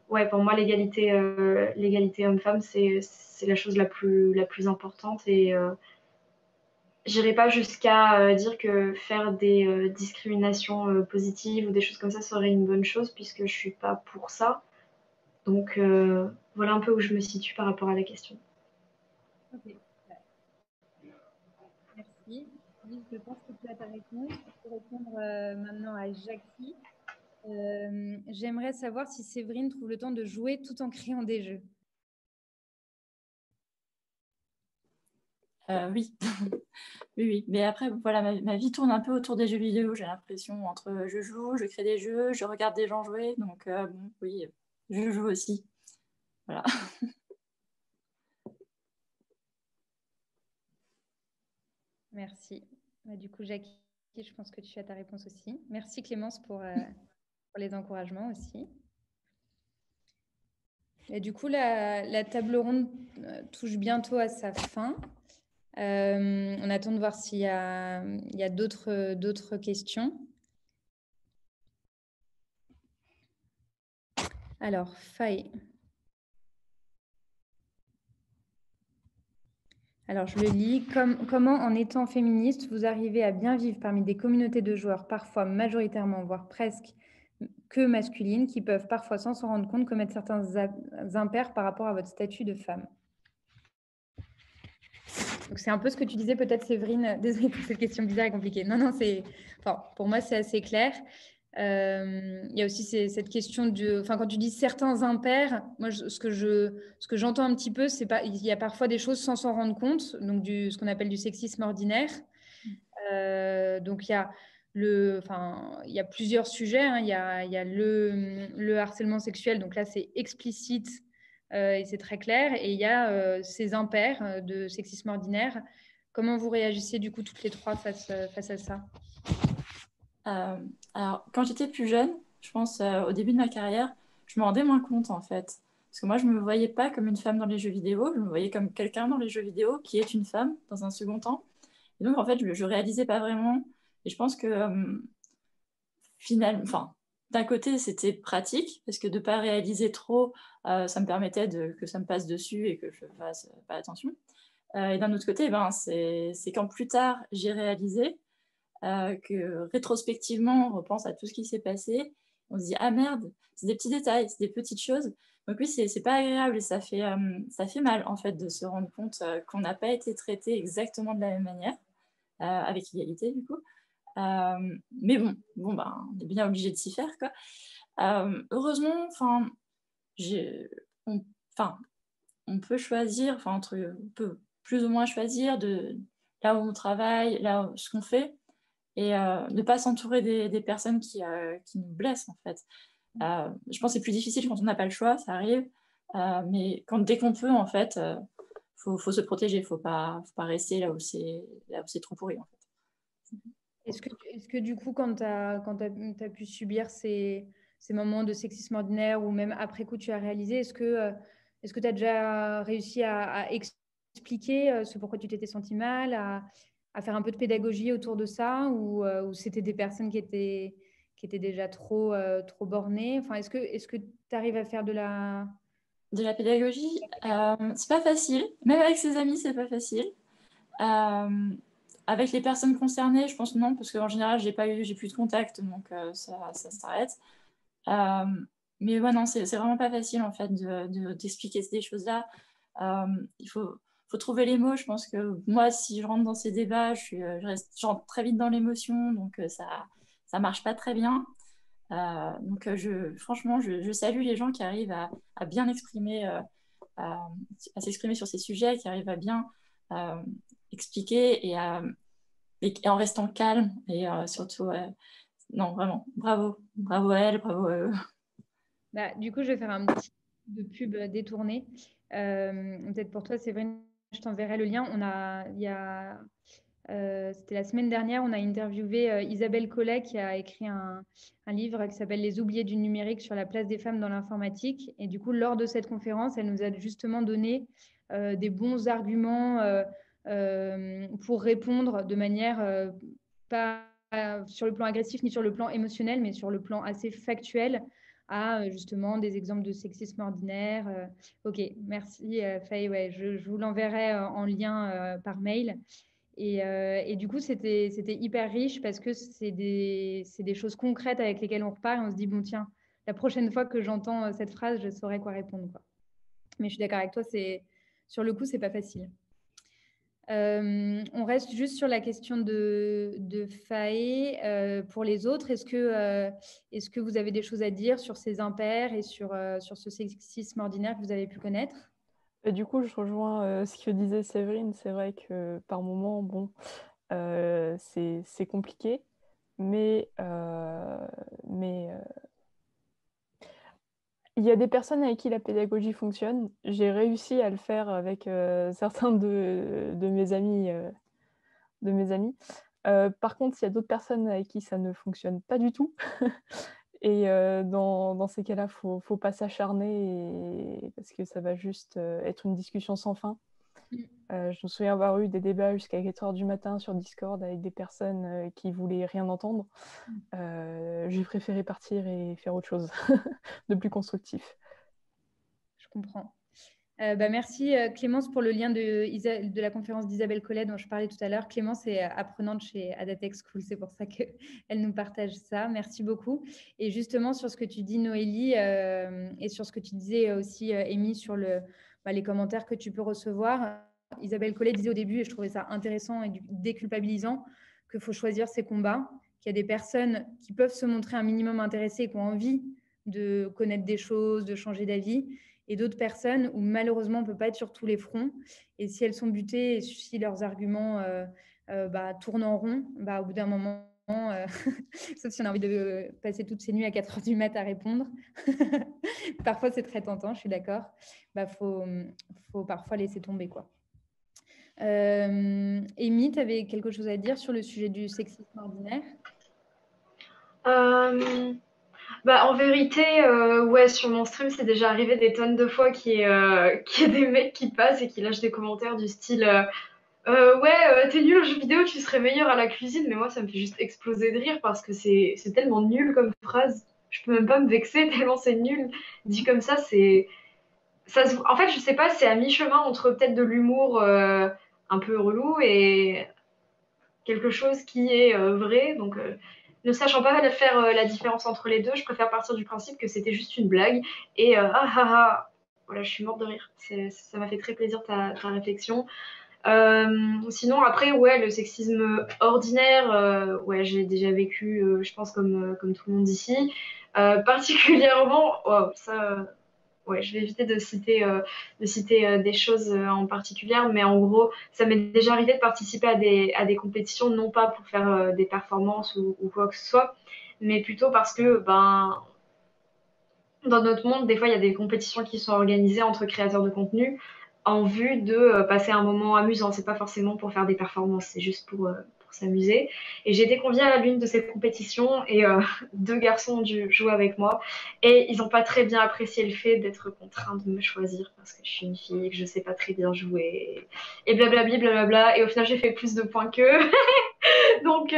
ouais, pour moi, l'égalité homme-femme, c'est la chose la plus importante. Et j'irai pas jusqu'à dire que faire des discriminations positives ou des choses comme ça serait une bonne chose, puisque je suis pas pour ça. Donc voilà un peu où je me situe par rapport à la question. Ok, merci. Lise, je pense que tu as ta réponse. Je peux répondre maintenant à Jackie. J'aimerais savoir si Séverine trouve le temps de jouer tout en créant des jeux. Oui. Oui. Mais après, voilà, ma vie tourne un peu autour des jeux vidéo, j'ai l'impression, entre je joue, je crée des jeux, je regarde des gens jouer, donc bon, oui, je joue aussi. Voilà. Merci. Du coup, Jackie, je pense que tu as ta réponse aussi. Merci Clémence pour les encouragements aussi. Et du coup, la table ronde touche bientôt à sa fin. On attend de voir s'il y a d'autres questions. Alors, Faye. Alors, je le lis. Comment, en étant féministe, vous arrivez à bien vivre parmi des communautés de joueurs, parfois majoritairement, voire presque que masculines, qui peuvent parfois, sans s'en rendre compte, commettre certains impairs par rapport à votre statut de femme? Donc, c'est un peu ce que tu disais, peut-être, Séverine. Désolée pour cette question bizarre et compliquée. Non, pour moi, c'est assez clair. Il y a aussi cette question de, quand tu dis certains impairs, moi, ce que j'entends un petit peu, c'est pas, il y a parfois des choses sans s'en rendre compte, donc ce qu'on appelle du sexisme ordinaire. Donc il y a plusieurs sujets, hein. Il y a le harcèlement sexuel, donc là c'est explicite et c'est très clair, et il y a ces impairs de sexisme ordinaire. Comment vous réagissez du coup toutes les trois face à ça? Alors, quand j'étais plus jeune, je pense au début de ma carrière, je me rendais moins compte en fait. Parce que moi, je ne me voyais pas comme une femme dans les jeux vidéo, je me voyais comme quelqu'un dans les jeux vidéo qui est une femme dans un second temps. Et donc, en fait, je ne réalisais pas vraiment. Et je pense que finalement, d'un côté, c'était pratique, parce que de ne pas réaliser trop, ça me permettait que ça me passe dessus et que je fasse pas attention. Et d'un autre côté, c'est quand plus tard j'ai réalisé que rétrospectivement, on repense à tout ce qui s'est passé, on se dit ah merde, c'est des petits détails, c'est des petites choses. Donc oui, c'est pas agréable et ça fait mal en fait de se rendre compte qu'on n'a pas été traité exactement de la même manière, avec égalité du coup. Mais bon, on est bien obligé de s'y faire quoi. Heureusement, on peut choisir, on peut plus ou moins choisir de là où on travaille, ce qu'on fait, et ne pas s'entourer des personnes qui nous blessent en fait. Je pense que c'est plus difficile quand on n'a pas le choix, ça arrive, mais dès qu'on peut en fait, faut se protéger, faut pas rester là où c'est trop pourri en fait. Est-ce que du coup, quand tu as pu subir ces moments de sexisme ordinaire ou même après coup, tu as réalisé, est-ce que tu as déjà réussi à expliquer ce pourquoi tu t'étais senti mal, à faire un peu de pédagogie autour de ça ou c'était des personnes qui étaient déjà trop bornées? Est-ce que tu arrives à faire de la pédagogie? C'est pas facile, même avec ses amis, c'est pas facile. Avec les personnes concernées, je pense non, parce qu'en général, j'ai plus de contact, donc ça s'arrête. Mais ouais, non, c'est vraiment pas facile en fait d'expliquer des choses-là. Il faut trouver les mots. Je pense que moi, si je rentre dans ces débats, je rentre très vite dans l'émotion, donc ça marche pas très bien. Donc franchement, je salue les gens qui arrivent à bien exprimer, à s'exprimer sur ces sujets, qui arrivent à bien expliquer et en restant calme et surtout, non, vraiment, bravo à elle, bravo à eux. Du coup, je vais faire un petit de pub détourné. Peut-être pour toi, Séverine, je t'enverrai le lien. C'était la semaine dernière, on a interviewé Isabelle Collet qui a écrit un livre qui s'appelle Les oubliés du numérique sur la place des femmes dans l'informatique. Et du coup, lors de cette conférence, elle nous a justement donné des bons arguments pour répondre de manière pas sur le plan agressif ni sur le plan émotionnel, mais sur le plan assez factuel à justement des exemples de sexisme ordinaire. Ok, merci Faye. Ouais, je vous l'enverrai en lien par mail. Et du coup, c'était hyper riche parce que c'est des choses concrètes avec lesquelles on repart et on se dit, bon, tiens, la prochaine fois que j'entends cette phrase, je saurai quoi répondre, quoi. Mais je suis d'accord avec toi, sur le coup, c'est pas facile. On reste juste sur la question de Faye. Pour les autres, est-ce que vous avez des choses à dire sur ces impairs et sur ce sexisme ordinaire que vous avez pu connaître? Et du coup, je rejoins ce que disait Séverine. C'est vrai que par moments, bon, c'est compliqué, mais il y a des personnes avec qui la pédagogie fonctionne. J'ai réussi à le faire avec certains de mes amis. Par contre, il y a d'autres personnes avec qui ça ne fonctionne pas du tout. Et dans ces cas-là, faut pas s'acharner parce que ça va juste être une discussion sans fin. Je me souviens avoir eu des débats jusqu'à 4h du matin sur Discord avec des personnes qui voulaient rien entendre. J'ai préféré partir et faire autre chose de plus constructif. Je comprends. Merci Clémence pour le lien de la conférence d'Isabelle Collet dont je parlais tout à l'heure. Clémence est apprenante chez Adatech School, c'est pour ça qu'elle nous partage ça. Merci beaucoup. Et justement, sur ce que tu dis, Noélie, et sur ce que tu disais aussi, Amy, sur les commentaires que tu peux recevoir, Isabelle Collet disait au début, et je trouvais ça intéressant et déculpabilisant, qu'il faut choisir ses combats, qu'il y a des personnes qui peuvent se montrer un minimum intéressées et qui ont envie de connaître des choses, de changer d'avis, et d'autres personnes où malheureusement on ne peut pas être sur tous les fronts. Et si elles sont butées et si leurs arguments tournent en rond, au bout d'un moment, sauf si on a envie de passer toutes ces nuits à 4h du mat à répondre, parfois c'est très tentant, je suis d'accord, faut parfois laisser tomber, quoi. Amy, tu avais quelque chose à dire sur le sujet du sexisme ordinaire? En vérité, ouais, sur mon stream, c'est déjà arrivé des tonnes de fois qu'il y ait des mecs qui passent et qui lâchent des commentaires du style ouais, t'es nul aux jeux vidéo, tu serais meilleur à la cuisine. Mais moi, ça me fait juste exploser de rire parce que c'est tellement nul comme phrase. Je peux même pas me vexer tellement c'est nul. Dit comme ça, en fait, je sais pas, c'est à mi-chemin entre peut-être de l'humour un peu relou et quelque chose qui est vrai. Donc, ne sachant pas faire la différence entre les deux, je préfère partir du principe que c'était juste une blague. Et voilà, je suis morte de rire. Ça m'a fait très plaisir ta réflexion. Sinon, après, ouais, le sexisme ordinaire, ouais, j'ai déjà vécu, je pense, comme tout le monde ici. Particulièrement, wow, ça, ouais, je vais éviter de citer des choses en particulier, mais en gros, ça m'est déjà arrivé de participer à des compétitions, non pas pour faire des performances ou quoi que ce soit, mais plutôt parce que, dans notre monde, des fois, il y a des compétitions qui sont organisées entre créateurs de contenu en vue de passer un moment amusant. C'est pas forcément pour faire des performances, c'est juste pour s'amuser. Et j'ai été conviée à l'une de ces compétitions et deux garçons ont dû jouer avec moi. Et ils n'ont pas très bien apprécié le fait d'être contraints de me choisir parce que je suis une fille et que je sais pas très bien jouer. Et blablabli, blablabla. Et au final, j'ai fait plus de points qu'eux. Donc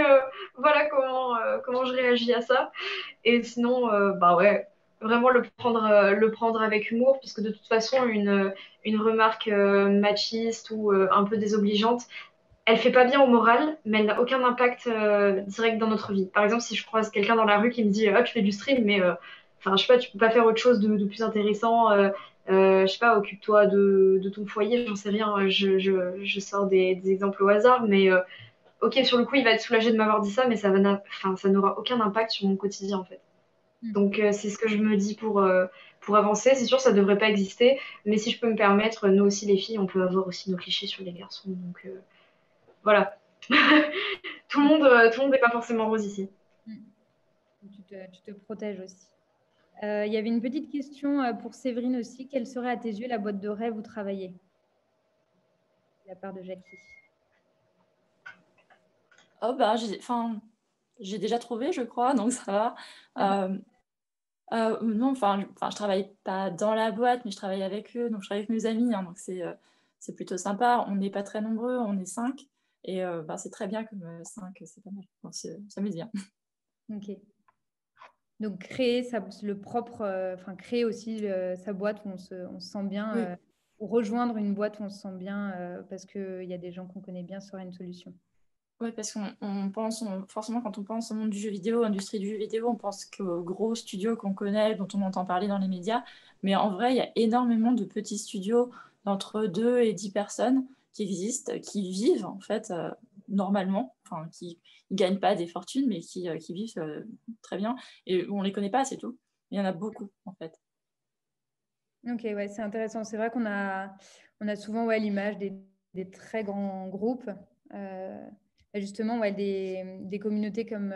voilà comment je réagis à ça. Et sinon, ouais, vraiment le prendre avec humour, puisque de toute façon, une remarque machiste ou un peu désobligeante, elle fait pas bien au moral, mais elle n'a aucun impact direct dans notre vie. Par exemple, si je croise quelqu'un dans la rue qui me dit tu fais du stream, mais enfin, je sais pas, tu peux pas faire autre chose de plus intéressant. Je sais pas, occupe-toi de ton foyer, j'en sais rien. Je sors des exemples au hasard, mais ok, sur le coup, il va être soulagé de m'avoir dit ça, mais ça n'aura aucun impact sur mon quotidien en fait. Donc c'est ce que je me dis pour avancer. C'est sûr, ça devrait pas exister, mais si je peux me permettre, nous aussi les filles, on peut avoir aussi nos clichés sur les garçons. Donc voilà. Tout le monde n'est pas forcément rose ici. Tu te protèges aussi. Il y avait une petite question pour Séverine aussi. Quelle serait à tes yeux la boîte de rêve où travailler? De la part de Jackie. Oh, j'ai déjà trouvé, je crois, donc ça va. Non, je travaille pas dans la boîte, mais je travaille avec eux, donc je travaille avec mes amis, hein, donc c'est plutôt sympa. On n'est pas très nombreux, on est 5, et c'est très bien comme 5, c'est pas mal. Bon, ça m'amuse bien. Ok. Donc créer créer aussi sa boîte où on se sent bien. Oui. rejoindre une boîte où on se sent bien parce qu'il y a des gens qu'on connaît bien serait une solution. Oui, parce qu'on pense, forcément, quand on pense au monde du jeu vidéo, industrie du jeu vidéo, on pense qu'aux gros studios qu'on connaît, dont on entend parler dans les médias. Mais en vrai, il y a énormément de petits studios d'entre 2 et 10 personnes qui existent, qui vivent en fait normalement, enfin, qui ne gagnent pas des fortunes, mais qui vivent très bien. Et on ne les connaît pas, c'est tout. Il y en a beaucoup, en fait. Ok, ouais, c'est intéressant. C'est vrai qu'on a souvent l'image des très grands groupes. Justement, des communautés comme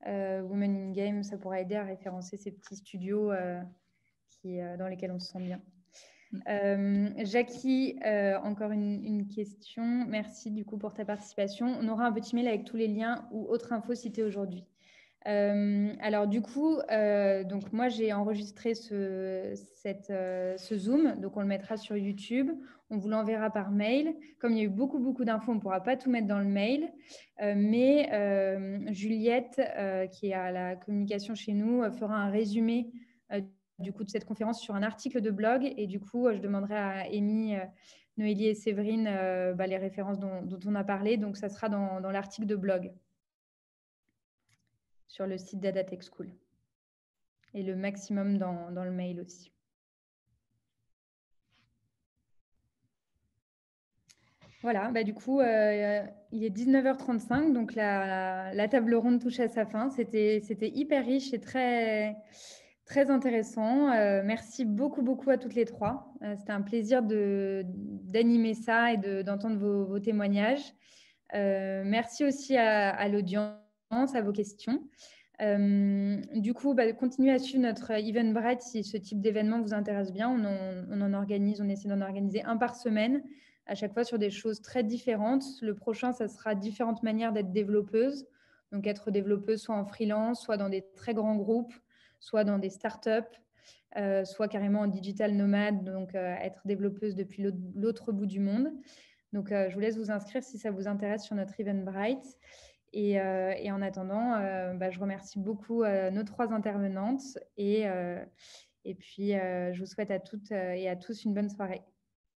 Women in Game, ça pourrait aider à référencer ces petits studios dans lesquels on se sent bien. Jackie, encore une question. Merci du coup pour ta participation. On aura un petit mail avec tous les liens ou autres infos citées aujourd'hui. Alors du coup, donc moi j'ai enregistré ce Zoom, donc on le mettra sur YouTube, on vous l'enverra par mail. Comme il y a eu beaucoup d'infos, on ne pourra pas tout mettre dans le mail, mais Juliette, qui est à la communication chez nous, fera un résumé du coup de cette conférence sur un article de blog, et du coup je demanderai à Amy, Noélie et Séverine les références dont on a parlé, donc ça sera dans l'article de blog sur le site d'Adatech School. Et le maximum dans le mail aussi. Voilà, du coup, il est 19h35, donc la table ronde touche à sa fin. C'était hyper riche et très intéressant. Merci beaucoup à toutes les trois. C'était un plaisir d'animer ça et d'entendre vos témoignages. Merci aussi à l'audience, à vos questions. Du coup, continuez à suivre notre Eventbrite si ce type d'événement vous intéresse bien. On essaie d'en organiser un par semaine, à chaque fois sur des choses très différentes. Le prochain, ça sera différentes manières d'être développeuse. Donc, être développeuse soit en freelance, soit dans des très grands groupes, soit dans des startups, soit carrément en digital nomade, donc être développeuse depuis l'autre bout du monde. Donc, je vous laisse vous inscrire si ça vous intéresse sur notre Eventbrite. Et en attendant, je remercie beaucoup nos trois intervenantes et puis je vous souhaite à toutes et à tous une bonne soirée.